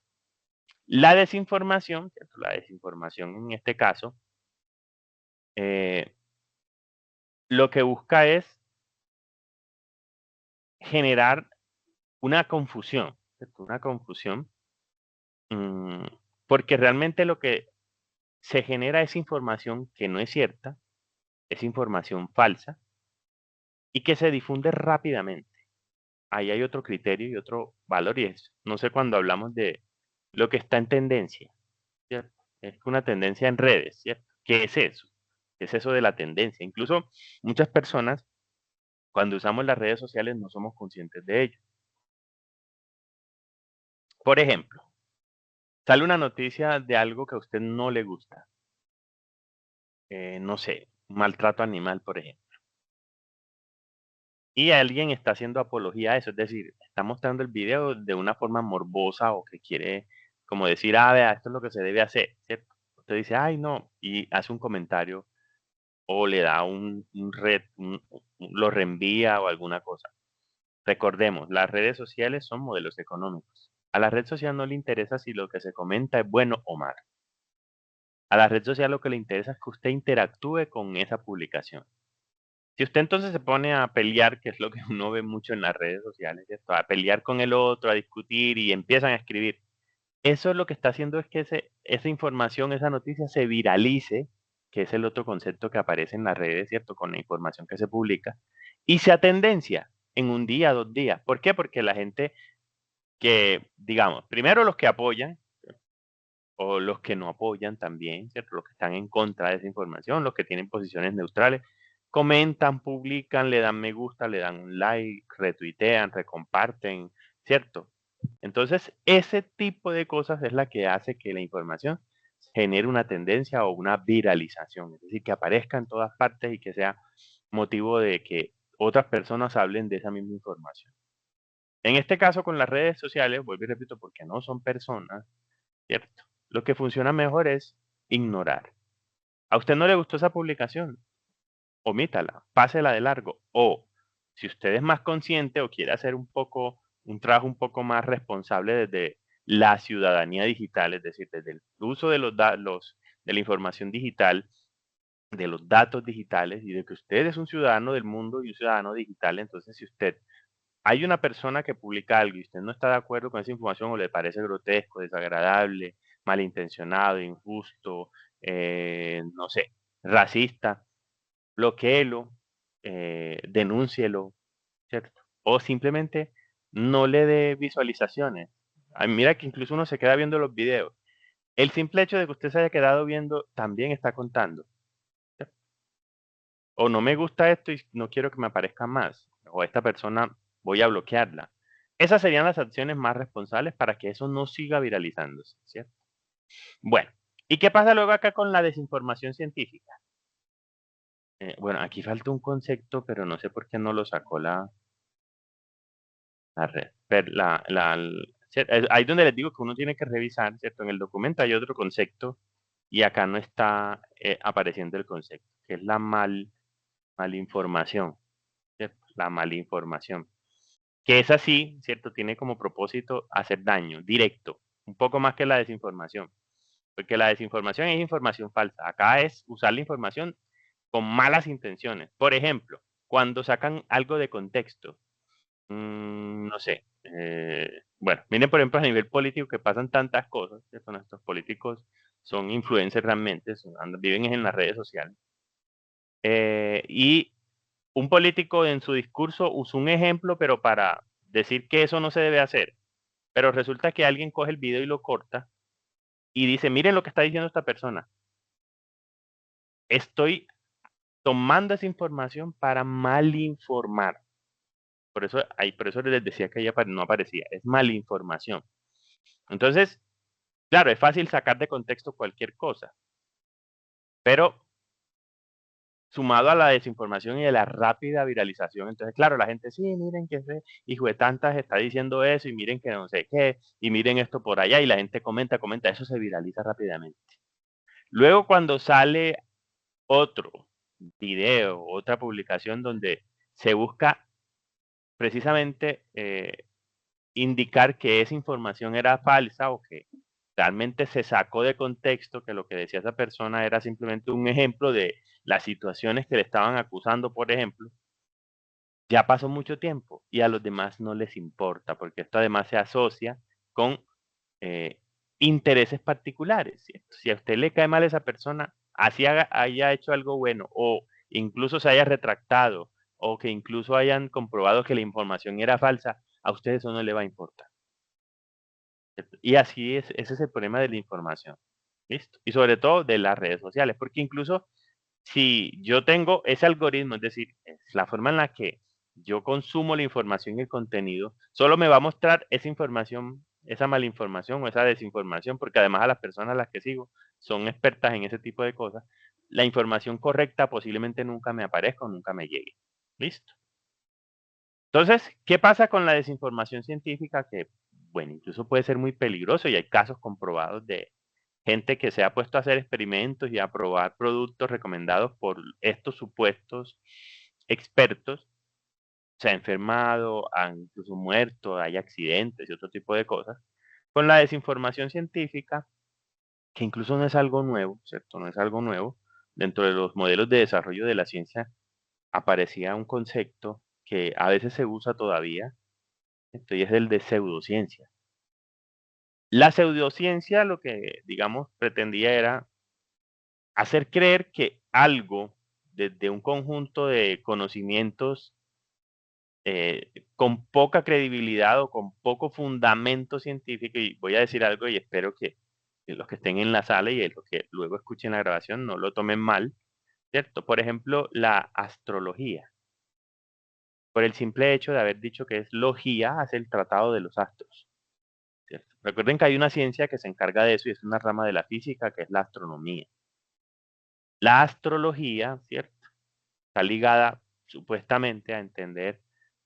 La desinformación, ¿cierto? La desinformación en este caso, eh, lo que busca es generar una confusión, ¿cierto? Una confusión, mm, porque realmente lo que se genera es información que no es cierta, es información falsa y que se difunde rápidamente. Ahí hay otro criterio y otro valor y es, no sé, cuando hablamos de lo que está en tendencia, ¿cierto? Es una tendencia en redes, ¿cierto? ¿Qué es eso? ¿Qué es eso de la tendencia? Incluso muchas personas, cuando usamos las redes sociales, no somos conscientes de ello. Por ejemplo, sale una noticia de algo que a usted no le gusta, no sé, maltrato animal, por ejemplo. Y alguien está haciendo apología a eso, es decir, está mostrando el video de una forma morbosa o que quiere como decir, ah, vea, esto es lo que se debe hacer, ¿cierto? Usted dice, ay, no, y hace un comentario o le da lo reenvía o alguna cosa. Recordemos, las redes sociales son modelos económicos. A la red social no le interesa si lo que se comenta es bueno o malo. A la red social lo que le interesa es que usted interactúe con esa publicación. Si usted entonces se pone a pelear, que es lo que uno ve mucho en las redes sociales, ¿cierto? A pelear con el otro, a discutir y empiezan a escribir. Eso lo que está haciendo es que esa información, esa noticia se viralice, que es el otro concepto que aparece en las redes, ¿cierto? Con la información que se publica, y sea tendencia en un día, 2 días. ¿Por qué? Porque la gente que, digamos, primero los que apoyan o los que no apoyan también, ¿cierto? Los que están en contra de esa información, los que tienen posiciones neutrales, comentan, publican, le dan me gusta, le dan un like, retuitean, recomparten, ¿cierto? Entonces, ese tipo de cosas es la que hace que la información genere una tendencia o una viralización, es decir, que aparezca en todas partes y que sea motivo de que otras personas hablen de esa misma información. En este caso, con las redes sociales, vuelvo y repito, porque no son personas, ¿cierto? Lo que funciona mejor es ignorar. ¿A usted no le gustó esa publicación? Omítala, pásela de largo. O si usted es más consciente o quiere hacer un trabajo un poco más responsable desde la ciudadanía digital, es decir, desde el uso de de la información digital, de los datos digitales y de que usted es un ciudadano del mundo y un ciudadano digital, entonces si usted hay una persona que publica algo y usted no está de acuerdo con esa información o le parece grotesco, desagradable, malintencionado, injusto, no sé, racista, bloquéelo, denúncielo, ¿cierto? O simplemente no le dé visualizaciones. Ay, mira que incluso uno se queda viendo los videos. El simple hecho de que usted se haya quedado viendo también está contando. ¿Cierto? O no me gusta esto y no quiero que me aparezca más. O esta persona voy a bloquearla. Esas serían las acciones más responsables para que eso no siga viralizándose, ¿cierto? Bueno, ¿y qué pasa luego acá con la desinformación científica? Bueno, aquí falta un concepto, pero no sé por qué no lo sacó la red. Ahí donde les digo que uno tiene que revisar, ¿cierto? En el documento hay otro concepto y acá no está apareciendo el concepto, que es la malinformación, ¿cierto? La malinformación. Que es así, ¿cierto? Tiene como propósito hacer daño directo, un poco más que la desinformación. Porque la desinformación es información falsa. Acá es usar la información con malas intenciones. Por ejemplo, cuando sacan algo de contexto, no sé, bueno, miren por ejemplo a nivel político que pasan tantas cosas, ¿cierto? Nuestros políticos son influencers realmente, viven en las redes sociales. Y un político en su discurso usó un ejemplo, pero para decir que eso no se debe hacer. Pero resulta que alguien coge el video y lo corta y dice, miren lo que está diciendo esta persona. Estoy tomando esa información para malinformar. Por eso les decía que ella no aparecía. Es malinformación. Entonces, claro, es fácil sacar de contexto cualquier cosa, pero sumado a la desinformación y a la rápida viralización, entonces, claro, la gente, sí, miren que ese hijo de tantas está diciendo eso y miren que no sé qué, y miren esto por allá, y la gente comenta, comenta, eso se viraliza rápidamente. Luego, cuando sale otro video, otra publicación donde se busca precisamente indicar que esa información era falsa o que realmente se sacó de contexto, que lo que decía esa persona era simplemente un ejemplo de las situaciones que le estaban acusando, por ejemplo, ya pasó mucho tiempo y a los demás no les importa, porque esto además se asocia con eh, intereses particulares, ¿cierto? Si a usted le cae mal esa persona, así haya hecho algo bueno o incluso se haya retractado o que incluso hayan comprobado que la información era falsa, a usted eso no le va a importar. ¿Cierto? Y así es, ese es el problema de la información, ¿listo? Y sobre todo de las redes sociales, porque incluso si yo tengo ese algoritmo, es decir, es la forma en la que yo consumo la información y el contenido, solo me va a mostrar esa información, esa malinformación o esa desinformación, porque además a las personas a las que sigo son expertas en ese tipo de cosas. La información correcta posiblemente nunca me aparezca o nunca me llegue. ¿Listo? Entonces, ¿qué pasa con la desinformación científica? Que, bueno, incluso puede ser muy peligroso y hay casos comprobados de gente que se ha puesto a hacer experimentos y a probar productos recomendados por estos supuestos expertos, se ha enfermado, han incluso muerto, hay accidentes y otro tipo de cosas. Con la desinformación científica, que incluso no es algo nuevo, ¿cierto? No es algo nuevo. Dentro de los modelos de desarrollo de la ciencia aparecía un concepto que a veces se usa todavía, ¿cierto? Y es el de pseudociencia. La pseudociencia lo que, digamos, pretendía era hacer creer que algo desde un conjunto de conocimientos con poca credibilidad o con poco fundamento científico, y voy a decir algo y espero que los que estén en la sala y los que luego escuchen la grabación no lo tomen mal, ¿cierto? Por ejemplo, la astrología. Por el simple hecho de haber dicho que es logía, hace el tratado de los astros, ¿cierto? Recuerden que hay una ciencia que se encarga de eso y es una rama de la física que es la astronomía. La astrología, ¿cierto? Está ligada supuestamente a entender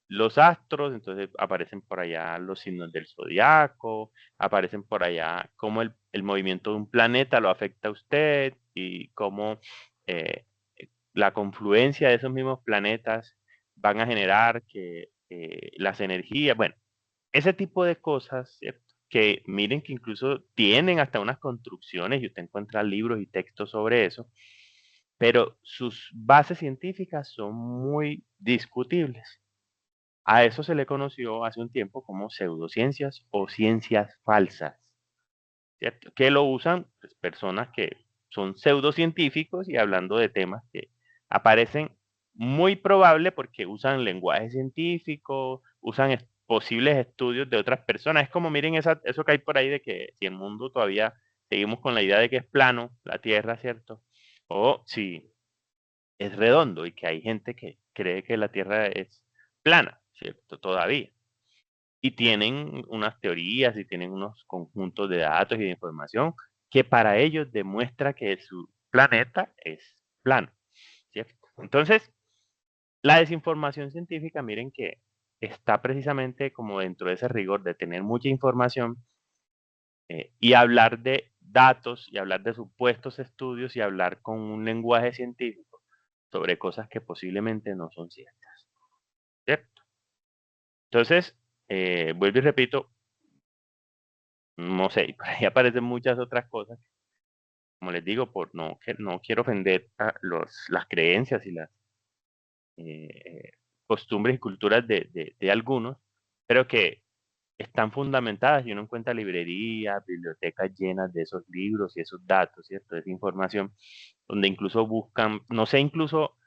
los astros, entonces aparecen por allá los signos del zodiaco, aparecen por allá cómo el movimiento de un planeta lo afecta a usted y cómo eh, la confluencia de esos mismos planetas van a generar que las energías, bueno, ese tipo de cosas, ¿cierto? Que miren que incluso tienen hasta unas construcciones y usted encuentra libros y textos sobre eso, pero sus bases científicas son muy discutibles. A eso se le conoció hace un tiempo como pseudociencias o ciencias falsas, ¿cierto? Que lo usan pues, personas que son pseudocientíficos y hablando de temas que aparecen muy probable porque usan lenguaje científico, usan posibles estudios de otras personas. Es como miren eso que hay por ahí de que si el mundo todavía seguimos con la idea de que es plano, la Tierra, ¿cierto? O si es redondo y que hay gente que cree que la Tierra es plana, ¿cierto? Todavía. Y tienen unas teorías y tienen unos conjuntos de datos y de información que para ellos demuestra que su planeta es plano, ¿cierto? Entonces, la desinformación científica, miren que está precisamente como dentro de ese rigor de tener mucha información y hablar de datos y hablar de supuestos estudios y hablar con un lenguaje científico sobre cosas que posiblemente no son ciertas, ¿cierto? Entonces, vuelvo y repito, no sé, por ahí aparecen muchas otras cosas como les digo, no quiero ofender a las creencias y las costumbres y culturas de algunos, pero que están fundamentadas y uno encuentra librerías, bibliotecas llenas de esos libros y esos datos, ¿cierto? De esa información, donde incluso buscan, no sé, incluso,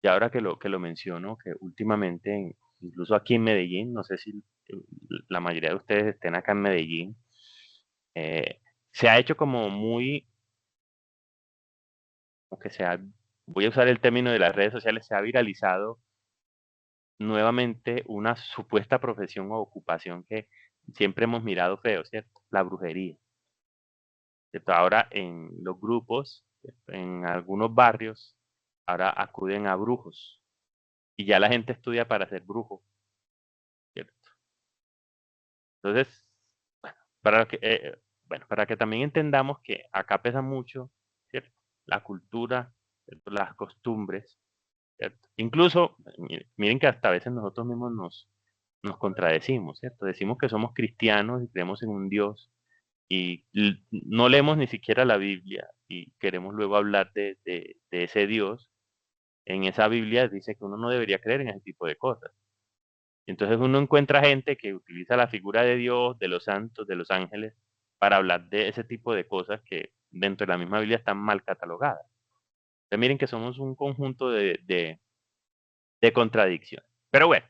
y ahora que lo menciono, que últimamente, incluso aquí en Medellín, no sé si la mayoría de ustedes estén acá en Medellín, eh, se ha hecho como muy, aunque sea, voy a usar el término de las redes sociales, se ha viralizado nuevamente una supuesta profesión o ocupación que siempre hemos mirado feo, ¿cierto? La brujería. ¿Cierto? Ahora en los grupos, ¿cierto? En algunos barrios, ahora acuden a brujos y ya la gente estudia para ser brujo, ¿cierto? Entonces, para que, bueno, para que también entendamos que acá pesa mucho, ¿cierto? La cultura, ¿cierto? Las costumbres, ¿cierto? Incluso, miren que hasta a veces nosotros mismos nos contradecimos, ¿cierto? Decimos que somos cristianos y creemos en un Dios y no leemos ni siquiera la Biblia y queremos luego hablar de ese Dios. En esa Biblia dice que uno no debería creer en ese tipo de cosas. Entonces uno encuentra gente que utiliza la figura de Dios, de los santos, de los ángeles, para hablar de ese tipo de cosas que dentro de la misma Biblia están mal catalogadas. Entonces miren que somos un conjunto de contradicciones. Pero bueno,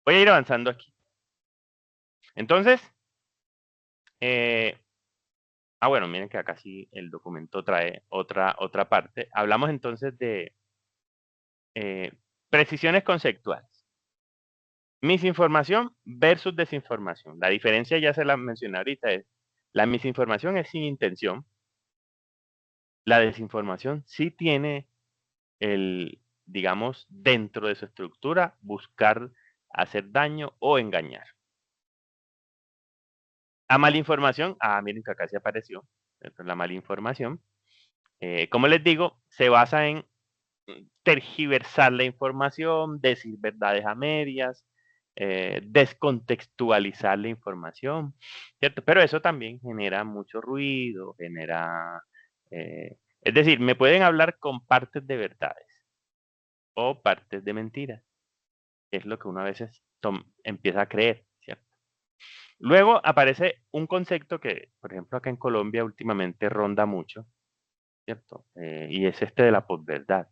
voy a ir avanzando aquí. Entonces, eh, bueno, miren que acá sí el documento trae otra parte. Hablamos entonces de eh, precisiones conceptuales. Misinformación versus desinformación. La diferencia ya se la mencioné ahorita, es la misinformación es sin intención, la desinformación sí tiene digamos, dentro de su estructura, buscar hacer daño o engañar. La malinformación, miren que acá se apareció, la malinformación, como les digo, se basa en tergiversar la información, decir verdades a medias, descontextualizar la información, ¿cierto? Pero eso también genera mucho ruido, es decir, me pueden hablar con partes de verdades o partes de mentiras, que es lo que uno a veces empieza a creer, ¿cierto? Luego aparece un concepto que, por ejemplo, acá en Colombia últimamente ronda mucho, ¿cierto? Y es este de la posverdad.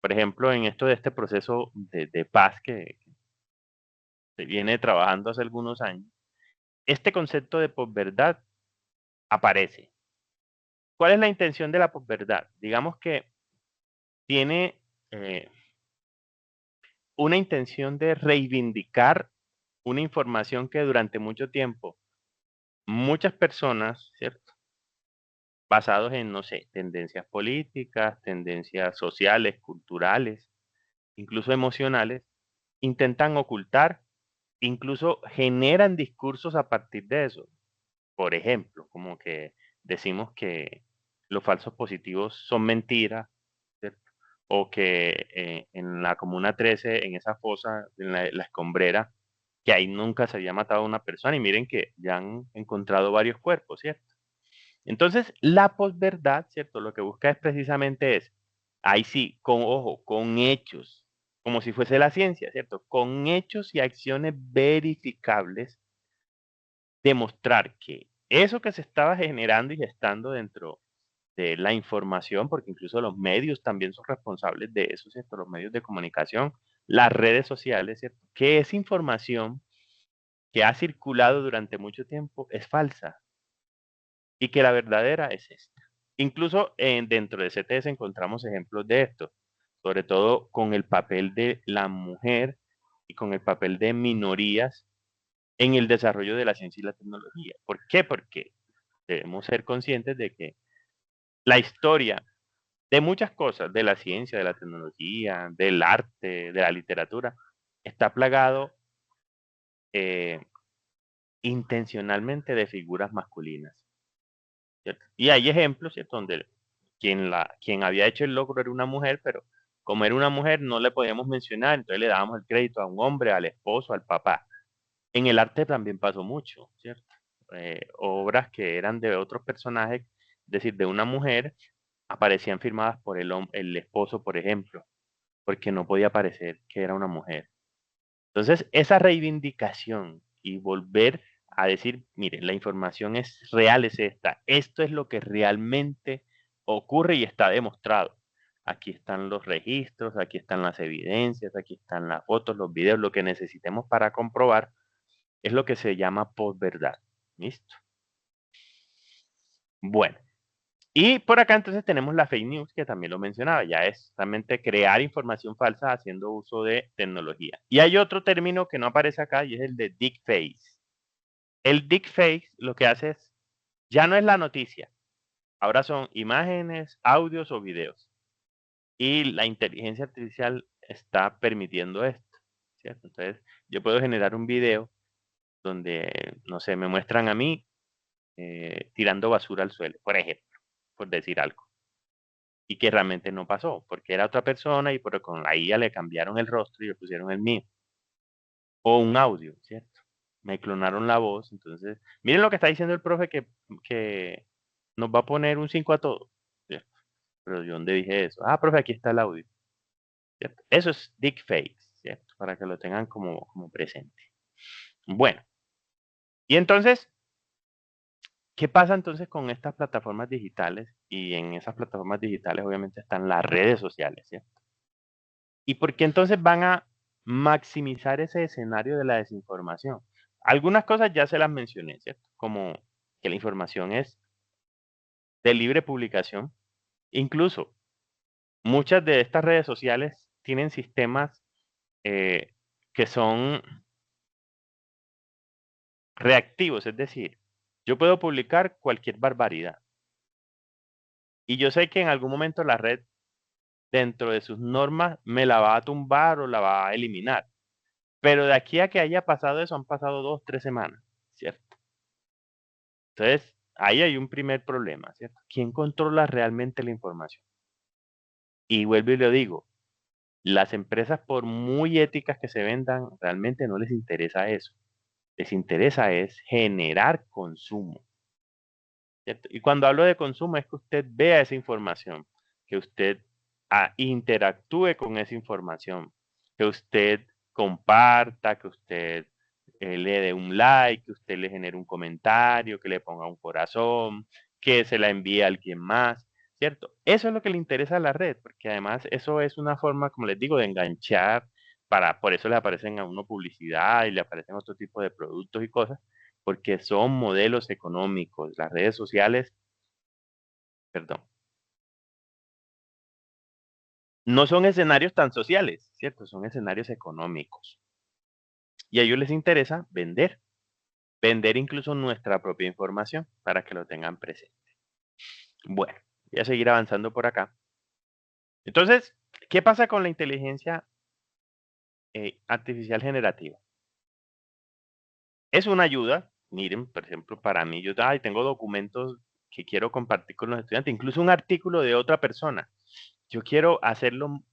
Por ejemplo, en esto de este proceso de paz que se viene trabajando hace algunos años, este concepto de posverdad aparece. ¿Cuál es la intención de la posverdad? Digamos que tiene eh, una intención de reivindicar una información que durante mucho tiempo muchas personas, ¿cierto? Basados en, no sé, tendencias políticas, tendencias sociales, culturales, incluso emocionales, intentan ocultar, incluso generan discursos a partir de eso. Por ejemplo, como que decimos que los falsos positivos son mentiras, ¿cierto? O que en la Comuna 13, en esa fosa, en la escombrera, que ahí nunca se había matado a una persona y miren que ya han encontrado varios cuerpos, ¿cierto? Entonces, la posverdad, ¿cierto? Lo que busca es precisamente es, ahí sí, con ojo, con hechos, como si fuese la ciencia, ¿cierto? Con hechos y acciones verificables, demostrar que eso que se estaba generando y gestando dentro de la información, porque incluso los medios también son responsables de eso, ¿cierto? Los medios de comunicación, las redes sociales, ¿cierto? Que esa información que ha circulado durante mucho tiempo es falsa y que la verdadera es esta. Incluso dentro de CTS encontramos ejemplos de esto, sobre todo con el papel de la mujer y con el papel de minorías en el desarrollo de la ciencia y la tecnología. ¿Por qué? Porque debemos ser conscientes de que la historia de muchas cosas, de la ciencia, de la tecnología, del arte, de la literatura, está plagado eh, intencionalmente de figuras masculinas, ¿cierto? Y hay ejemplos, ¿cierto? Donde quien había hecho el logro era una mujer, pero como era una mujer no le podíamos mencionar, entonces le dábamos el crédito a un hombre, al esposo, al papá. En el arte también pasó mucho, ¿cierto? Obras que eran de otros personajes decir, de una mujer, aparecían firmadas por el esposo, por ejemplo, porque no podía parecer que era una mujer. Entonces, esa reivindicación y volver a decir, mire, la información es real, es esta, esto es lo que realmente ocurre y está demostrado. Aquí están los registros, aquí están las evidencias, aquí están las fotos, los videos, lo que necesitemos para comprobar es lo que se llama posverdad. ¿Listo? Bueno, y por acá entonces tenemos la fake news, que también lo mencionaba, ya es realmente crear información falsa haciendo uso de tecnología. Y hay otro término que no aparece acá y es el de deepfake. El deepfake lo que hace es, ya no es la noticia, ahora son imágenes, audios o videos. Y la inteligencia artificial está permitiendo esto, ¿cierto? Entonces, yo puedo generar un video donde, no sé, me muestran a mí tirando basura al suelo, por ejemplo, por decir algo. Y que realmente no pasó, porque era otra persona y con la IA le cambiaron el rostro y le pusieron el mío. O un audio, ¿cierto? Me clonaron la voz, entonces, miren lo que está diciendo el profe que nos va a poner un 5 a todo, ¿cierto? Pero yo dónde dije eso. Ah, profe, aquí está el audio, ¿cierto? Eso es deepfake, ¿cierto? Para que lo tengan como presente. Bueno, y entonces, ¿qué pasa entonces con estas plataformas digitales? Y en esas plataformas digitales obviamente están las redes sociales, ¿cierto? ¿Y por qué entonces van a maximizar ese escenario de la desinformación? Algunas cosas ya se las mencioné, ¿cierto? Como que la información es de libre publicación. Incluso muchas de estas redes sociales tienen sistemas eh, que son reactivos, es decir, yo puedo publicar cualquier barbaridad y yo sé que en algún momento la red, dentro de sus normas, me la va a tumbar o la va a eliminar. Pero de aquí a que haya pasado eso, han pasado 2, 3 semanas, ¿cierto? Entonces, ahí hay un primer problema, ¿cierto? ¿Quién controla realmente la información? Y vuelvo y lo digo, las empresas, por muy éticas que se vendan, realmente no les interesa eso. Les interesa es generar consumo, ¿cierto? Y cuando hablo de consumo es que usted vea esa información, que usted interactúe con esa información, que usted comparta, que usted le dé un like, que usted le genere un comentario, que le ponga un corazón, que se la envíe a alguien más, ¿cierto? Eso es lo que le interesa a la red, porque además eso es una forma, como les digo, de enganchar, por eso le aparecen a uno publicidad y le aparecen otro tipo de productos y cosas, porque son modelos económicos. Las redes sociales, perdón, no son escenarios tan sociales, ¿cierto? Son escenarios económicos. Y a ellos les interesa vender, vender incluso nuestra propia información para que lo tengan presente. Bueno, voy a seguir avanzando por acá. Entonces, ¿qué pasa con la inteligencia artificial generativa? Es una ayuda. Miren, por ejemplo, para mí, yo tengo documentos que quiero compartir con los estudiantes, incluso un artículo de otra persona. Yo quiero hacerlo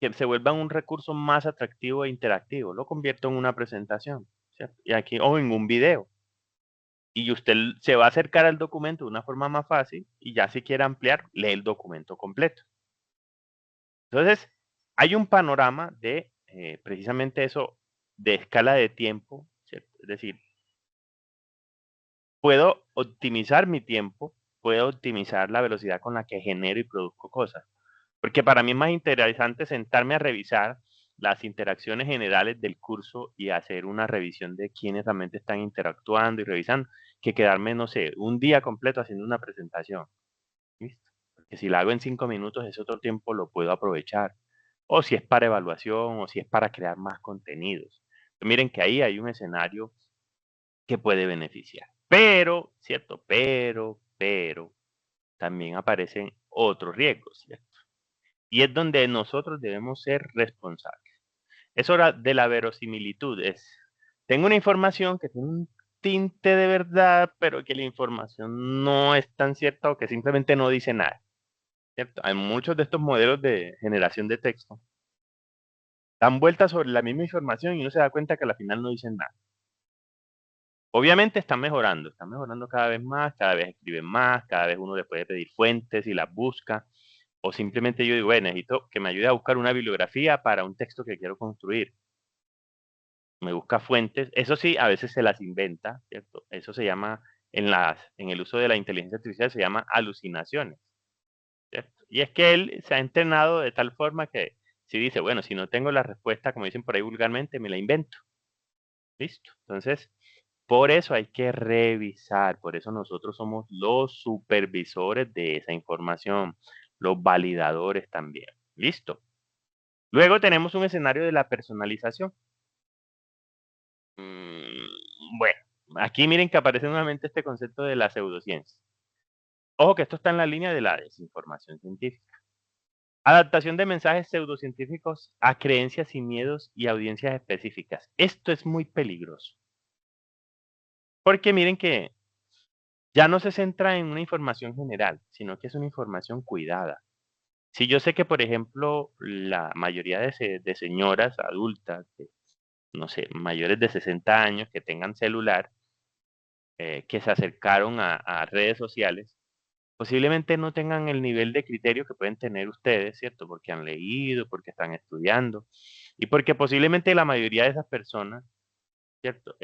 que se vuelva un recurso más atractivo e interactivo. Lo convierto en una presentación, ¿cierto? Y aquí, o en un video. Y usted se va a acercar al documento de una forma más fácil y ya si quiere ampliar, lee el documento completo. Entonces, hay un panorama de precisamente eso, de escala de tiempo, ¿cierto? Es decir, puedo optimizar mi tiempo, puedo optimizar la velocidad con la que genero y produzco cosas. Porque para mí es más interesante sentarme a revisar las interacciones generales del curso y hacer una revisión de quiénes realmente están interactuando y revisando, que quedarme, no sé, un día completo haciendo una presentación. ¿Listo? Porque si la hago en 5 minutos, ese otro tiempo lo puedo aprovechar. O si es para evaluación, o si es para crear más contenidos. Pero miren que ahí hay un escenario que puede beneficiar. Pero, ¿cierto? Pero, también aparecen otros riesgos, ¿cierto? Y es donde nosotros debemos ser responsables. Es hora de la verosimilitud. Tengo una información que tiene un tinte de verdad, pero que la información no es tan cierta o que simplemente no dice nada, ¿cierto? Hay muchos de estos modelos de generación de texto dan vueltas sobre la misma información y uno se da cuenta que al final no dicen nada. Obviamente están mejorando cada vez escriben más, cada vez uno le puede pedir fuentes y las busca, o simplemente yo digo, bueno, necesito que me ayude a buscar una bibliografía para un texto que quiero construir. Me busca fuentes, eso sí, a veces se las inventa, ¿cierto? Eso se llama, en el uso de la inteligencia artificial se llama alucinaciones, ¿cierto? Y es que él se ha entrenado de tal forma que si dice, bueno, si no tengo la respuesta, como dicen por ahí vulgarmente, me la invento. Listo. Entonces, por eso hay que revisar, por eso nosotros somos los supervisores de esa información, los validadores también. Listo. Luego tenemos un escenario de la personalización. Bueno, aquí miren que aparece nuevamente este concepto de la pseudociencia. Ojo que esto está en la línea de la desinformación científica. Adaptación de mensajes pseudocientíficos a creencias y miedos y audiencias específicas. Esto es muy peligroso. Porque miren que ya no se centra en una información general, sino que es una información cuidada. Si yo sé que, por ejemplo, la mayoría de señoras adultas, no sé, mayores de 60 años que tengan celular, que se acercaron a redes sociales, posiblemente no tengan el nivel de criterio que pueden tener ustedes, ¿cierto? Porque han leído, porque están estudiando y porque posiblemente la mayoría de esas personas, ¿cierto?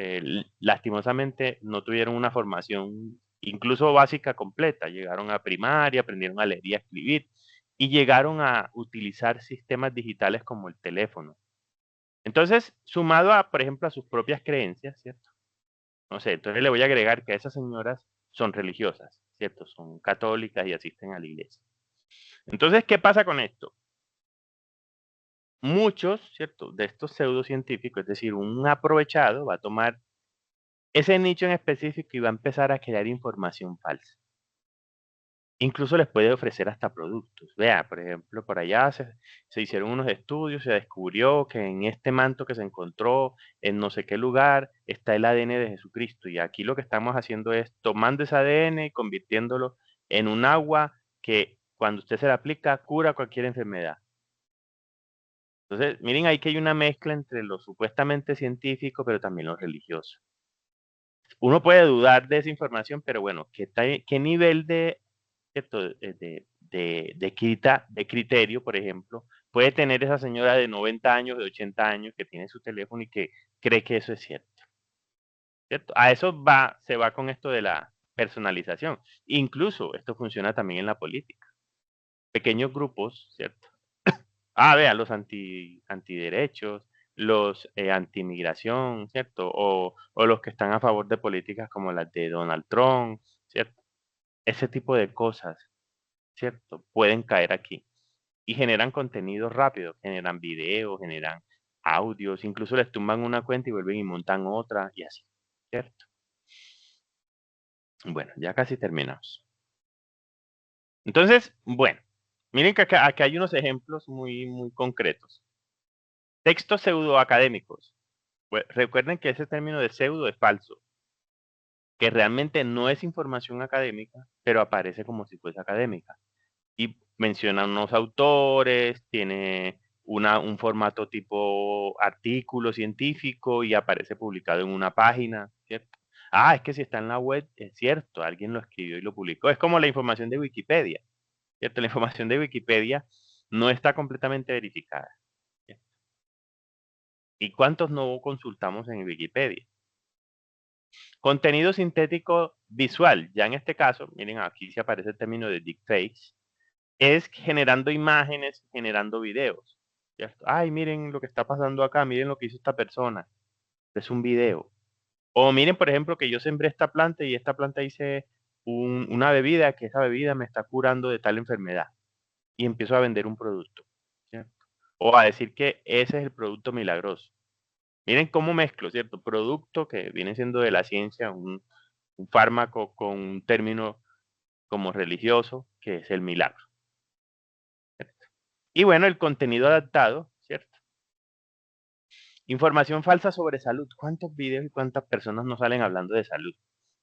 Lastimosamente no tuvieron una formación incluso básica completa, llegaron a primaria, aprendieron a leer y a escribir y llegaron a utilizar sistemas digitales como el teléfono. Entonces, sumado a, por ejemplo, a sus propias creencias, ¿cierto? No sé, entonces le voy a agregar que esas señoras son religiosas, ¿cierto? Son católicas y asisten a la iglesia. Entonces, ¿qué pasa con esto? Muchos, ¿cierto? De estos pseudocientíficos, es decir, un aprovechado va a tomar ese nicho en específico y va a empezar a crear información falsa. Incluso les puede ofrecer hasta productos. Vea, por ejemplo, por allá se hicieron unos estudios, se descubrió que en este manto que se encontró en no sé qué lugar está el ADN de Jesucristo. Y aquí lo que estamos haciendo es tomando ese ADN y convirtiéndolo en un agua que cuando usted se la aplica cura cualquier enfermedad. Entonces, miren ahí que hay una mezcla entre lo supuestamente científico, pero también lo religioso. Uno puede dudar de esa información, pero bueno, ¿qué nivel de, ¿cierto? De criterio, por ejemplo, puede tener esa señora de 90 años, de 80 años, que tiene su teléfono y que cree que eso es cierto, ¿cierto? A eso se va con esto de la personalización. Incluso esto funciona también en la política. Pequeños grupos, ¿cierto? Vea, los antiderechos, los antimigración, ¿cierto? O los que están a favor de políticas como las de Donald Trump, ¿cierto? Ese tipo de cosas, ¿cierto? Pueden caer aquí y generan contenido rápido, generan videos, generan audios, incluso les tumban una cuenta y vuelven y montan otra y así, ¿cierto? Bueno, ya casi terminamos. Entonces, bueno, miren que acá hay unos ejemplos muy concretos. Textos pseudoacadémicos. Pues, recuerden que ese término de pseudo es falso, que realmente no es información académica, pero aparece como si fuese académica. Y menciona unos autores, tiene un formato tipo artículo científico y aparece publicado en una página, ¿cierto? Es que si está en la web, es cierto, alguien lo escribió y lo publicó. Es como la información de Wikipedia, ¿cierto? La información de Wikipedia no está completamente verificada. ¿Cierto? ¿Y cuántos no consultamos en Wikipedia? Contenido sintético visual. Ya en este caso, miren, aquí se aparece el término de deepfakes, es generando imágenes, generando videos. ¿Cierto? Ay, miren lo que está pasando acá, miren lo que hizo esta persona. Es un video. O miren, por ejemplo, que yo sembré esta planta y esta planta hice una bebida, que esa bebida me está curando de tal enfermedad. Y empiezo a vender un producto. ¿Cierto? O a decir que ese es el producto milagroso. Miren cómo mezclo, ¿cierto? Producto que viene siendo de la ciencia, un fármaco con un término como religioso, que es el milagro. ¿Cierto? Y bueno, el contenido adaptado, ¿cierto? Información falsa sobre salud. ¿Cuántos videos y cuántas personas no salen hablando de salud?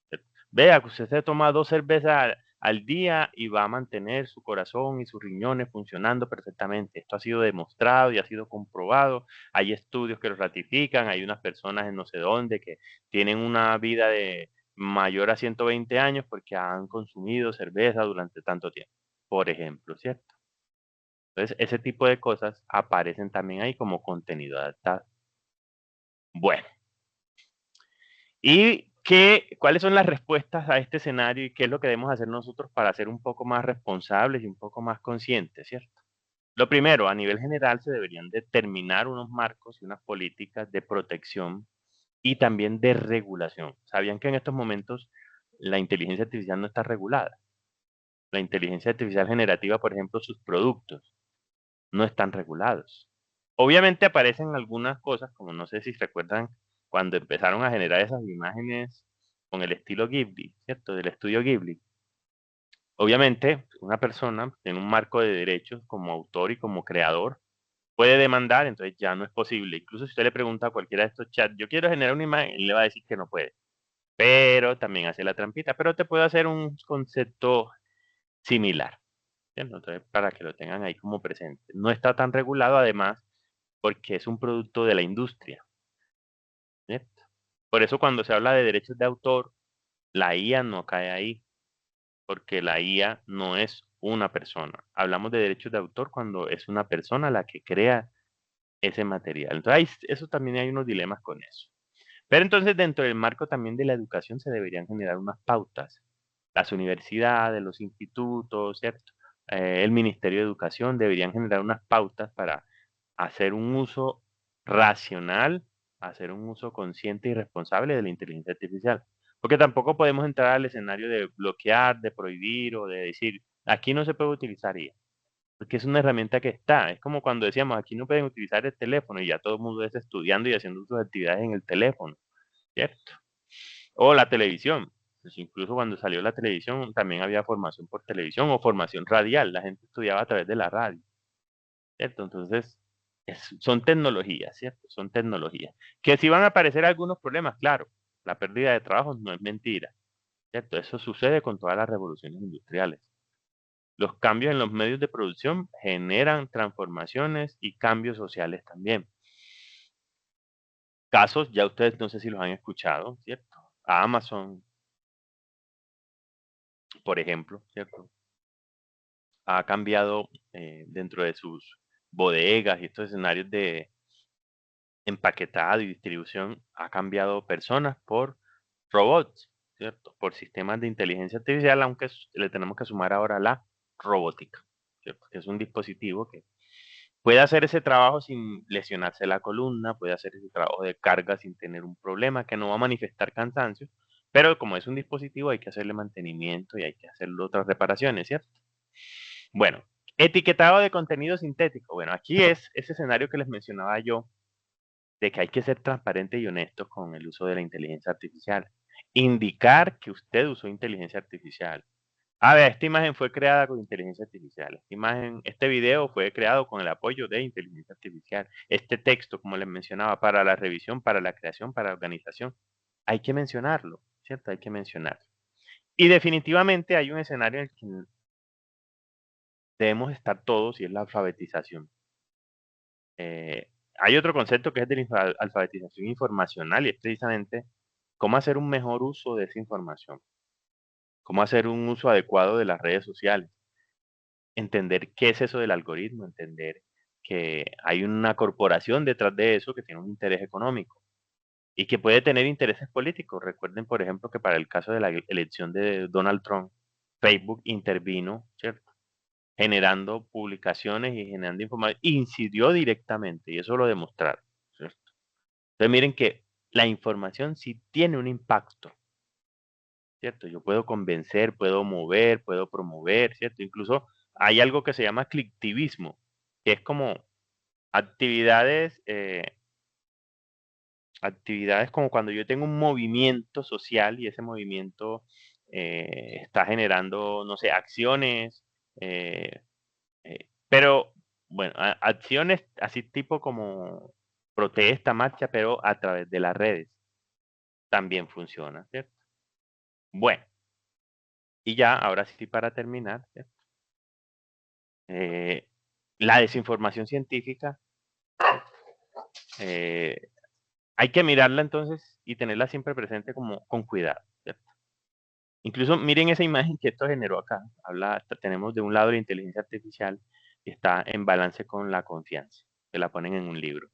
¿Cierto? Vea, que usted se toma 2 cervezas al día y va a mantener su corazón y sus riñones funcionando perfectamente. Esto ha sido demostrado y ha sido comprobado. Hay estudios que lo ratifican, hay unas personas en no sé dónde que tienen una vida de mayor a 120 años porque han consumido cerveza durante tanto tiempo, por ejemplo, ¿cierto? Entonces, ese tipo de cosas aparecen también ahí como contenido adaptado. Bueno, ¿y cuáles son las respuestas a este escenario y qué es lo que debemos hacer nosotros para ser un poco más responsables y un poco más conscientes, cierto? Lo primero, a nivel general se deberían determinar unos marcos y unas políticas de protección y también de regulación. ¿Sabían que en estos momentos la inteligencia artificial no está regulada? La inteligencia artificial generativa, por ejemplo, sus productos no están regulados. Obviamente aparecen algunas cosas, como no sé si recuerdan cuando empezaron a generar esas imágenes con el estilo Ghibli, ¿cierto? Del estudio Ghibli. Obviamente, una persona en un marco de derechos como autor y como creador puede demandar, entonces ya no es posible. Incluso si usted le pregunta a cualquiera de estos chats, yo quiero generar una imagen, él le va a decir que no puede. Pero también hace la trampita, pero te puede hacer un concepto similar. ¿Entiendes? Entonces, para que lo tengan ahí como presente. No está tan regulado, además, porque es un producto de la industria, ¿cierto? Por eso cuando se habla de derechos de autor, la IA no cae ahí, porque la IA no es una persona. Hablamos de derechos de autor cuando es una persona la que crea ese material. Entonces, eso también hay unos dilemas con eso. Pero entonces, dentro del marco también de la educación se deberían generar unas pautas. Las universidades, los institutos, ¿cierto? El Ministerio de Educación deberían generar unas pautas para hacer un uso racional, hacer un uso consciente y responsable de la inteligencia artificial. Porque tampoco podemos entrar al escenario de bloquear, de prohibir o de decir, aquí no se puede utilizar IA, porque es una herramienta que está. Es como cuando decíamos, aquí no pueden utilizar el teléfono y ya todo el mundo está estudiando y haciendo sus actividades en el teléfono, ¿cierto? O la televisión. Pues incluso cuando salió la televisión también había formación por televisión o formación radial. La gente estudiaba a través de la radio. ¿Cierto? Entonces, son tecnologías, ¿cierto? Son tecnologías. Que si van a aparecer algunos problemas, claro, la pérdida de trabajos no es mentira, ¿cierto? Eso sucede con todas las revoluciones industriales. Los cambios en los medios de producción generan transformaciones y cambios sociales también. Casos, ya ustedes no sé si los han escuchado, ¿cierto? Amazon, por ejemplo, ¿cierto? Ha cambiado dentro de sus bodegas y estos escenarios de empaquetado y distribución, ha cambiado personas por robots, ¿cierto? Por sistemas de inteligencia artificial, aunque le tenemos que sumar ahora la robótica, ¿cierto? Que es un dispositivo que puede hacer ese trabajo sin lesionarse la columna, puede hacer ese trabajo de carga sin tener un problema, que no va a manifestar cansancio, pero como es un dispositivo hay que hacerle mantenimiento y hay que hacerle otras reparaciones, ¿cierto? Bueno, etiquetado de contenido sintético. Bueno, aquí es ese escenario que les mencionaba yo de que hay que ser transparente y honesto con el uso de la inteligencia artificial. Indicar que usted usó inteligencia artificial. A ver, esta imagen fue creada con inteligencia artificial. Este video fue creado con el apoyo de inteligencia artificial. Este texto, como les mencionaba, para la revisión, para la creación, para la organización, hay que mencionarlo, ¿cierto? Hay que mencionarlo. Y definitivamente hay un escenario en el que debemos estar todos y es la alfabetización. Hay otro concepto que es de la alfabetización informacional y es precisamente cómo hacer un mejor uso de esa información, cómo hacer un uso adecuado de las redes sociales, entender qué es eso del algoritmo, entender que hay una corporación detrás de eso que tiene un interés económico y que puede tener intereses políticos. Recuerden, por ejemplo, que para el caso de la elección de Donald Trump, Facebook intervino, ¿cierto? Generando publicaciones y generando información, incidió directamente y eso lo demostraron, ¿cierto? Entonces miren que la información sí tiene un impacto, ¿cierto? Yo puedo convencer, puedo mover, puedo promover, ¿cierto? Incluso hay algo que se llama clictivismo, que es como actividades, actividades como cuando yo tengo un movimiento social y ese movimiento está generando, no sé, acciones, eh, pero bueno, acciones así tipo como protesta, marcha, pero a través de las redes también funciona, ¿cierto? Bueno, Y ya, ahora sí, para terminar, ¿cierto? La desinformación científica, eh, hay que mirarla entonces y tenerla siempre presente como con cuidado, ¿cierto? Incluso miren esa imagen que esto generó acá. Tenemos de un lado la inteligencia artificial y está en balance con la confianza, que la ponen en un libro.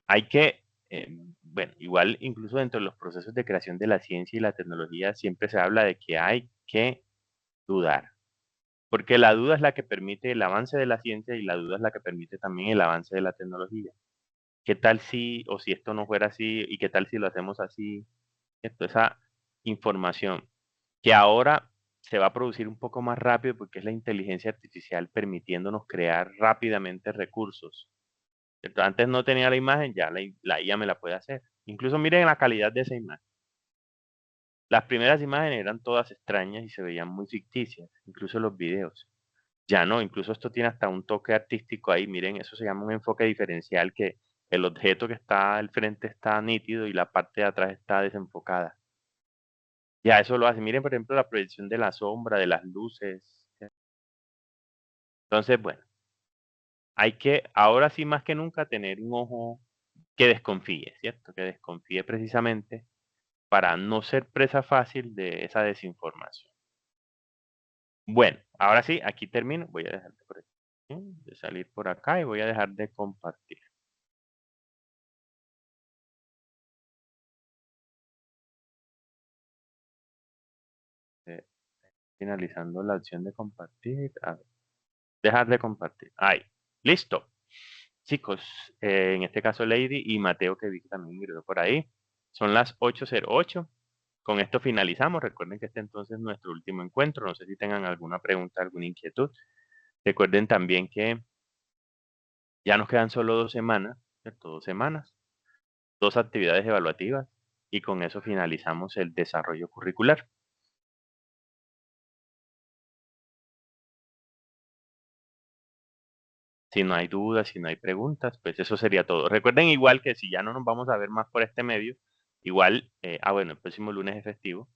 Hay que, bueno, igual incluso dentro de los procesos de creación de la ciencia y la tecnología siempre se habla de que hay que dudar, porque la duda es la que permite el avance de la ciencia y la duda es la que permite también el avance de la tecnología. ¿Qué tal si, o si esto no fuera así, y qué tal si lo hacemos así? Esa información que ahora se va a producir un poco más rápido porque es la inteligencia artificial permitiéndonos crear rápidamente recursos. ¿Cierto? Antes no tenía la imagen, ya la IA me la puede hacer. Incluso miren la calidad de esa imagen. Las primeras imágenes eran todas extrañas y se veían muy ficticias, incluso los videos. Ya no, incluso esto tiene hasta un toque artístico ahí. Miren, eso se llama un enfoque diferencial, que el objeto que está al frente está nítido y la parte de atrás está desenfocada. Ya eso lo hace. Miren, por ejemplo, la proyección de la sombra, de las luces. Entonces, bueno, hay que ahora sí más que nunca tener un ojo que desconfíe, ¿cierto? Que desconfíe precisamente para no ser presa fácil de esa desinformación. Bueno, ahora sí, aquí termino. Voy a dejar de salir por acá y voy a dejar de compartir. Eh, Finalizando la opción de compartir. A ver, dejar de compartir. Ahí. Listo. Chicos, en este caso Lady y Mateo, que vi que también miró por ahí. Son las 8:08. Con esto finalizamos. Recuerden que este entonces es nuestro último encuentro. No sé si tengan alguna pregunta, alguna inquietud. Recuerden también que ya nos quedan solo 2 semanas, ¿cierto? 2 semanas, 2 actividades evaluativas y con eso finalizamos el desarrollo curricular. Si no hay dudas, si no hay preguntas, pues eso sería todo. Recuerden igual que si ya no nos vamos a ver más por este medio, igual, bueno, el próximo lunes es festivo,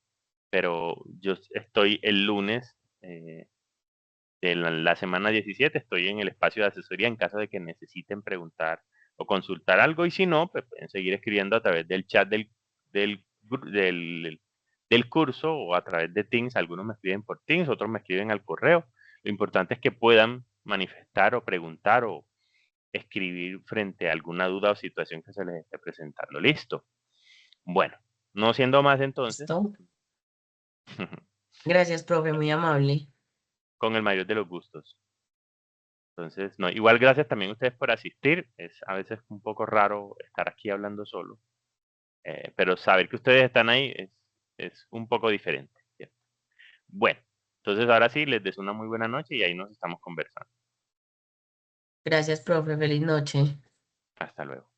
pero yo estoy el lunes de la semana 17, estoy en el espacio de asesoría en caso de que necesiten preguntar o consultar algo, y si no, pues pueden seguir escribiendo a través del chat del, del curso o a través de Teams. Algunos me escriben por Teams, otros me escriben al correo. Lo importante es que puedan manifestar o preguntar o escribir frente a alguna duda o situación que se les esté presentando. Listo. Bueno, no siendo más entonces, ¿Listo? Gracias, profe, muy amable. con el mayor de los gustos. Entonces, no, igual gracias también a ustedes por asistir. Es a veces un poco raro estar aquí hablando solo, pero saber que ustedes están ahí es un poco diferente, ¿cierto? Bueno, entonces ahora sí, les deseo una muy buena noche y ahí nos estamos conversando. Gracias, profe, feliz noche. Hasta luego.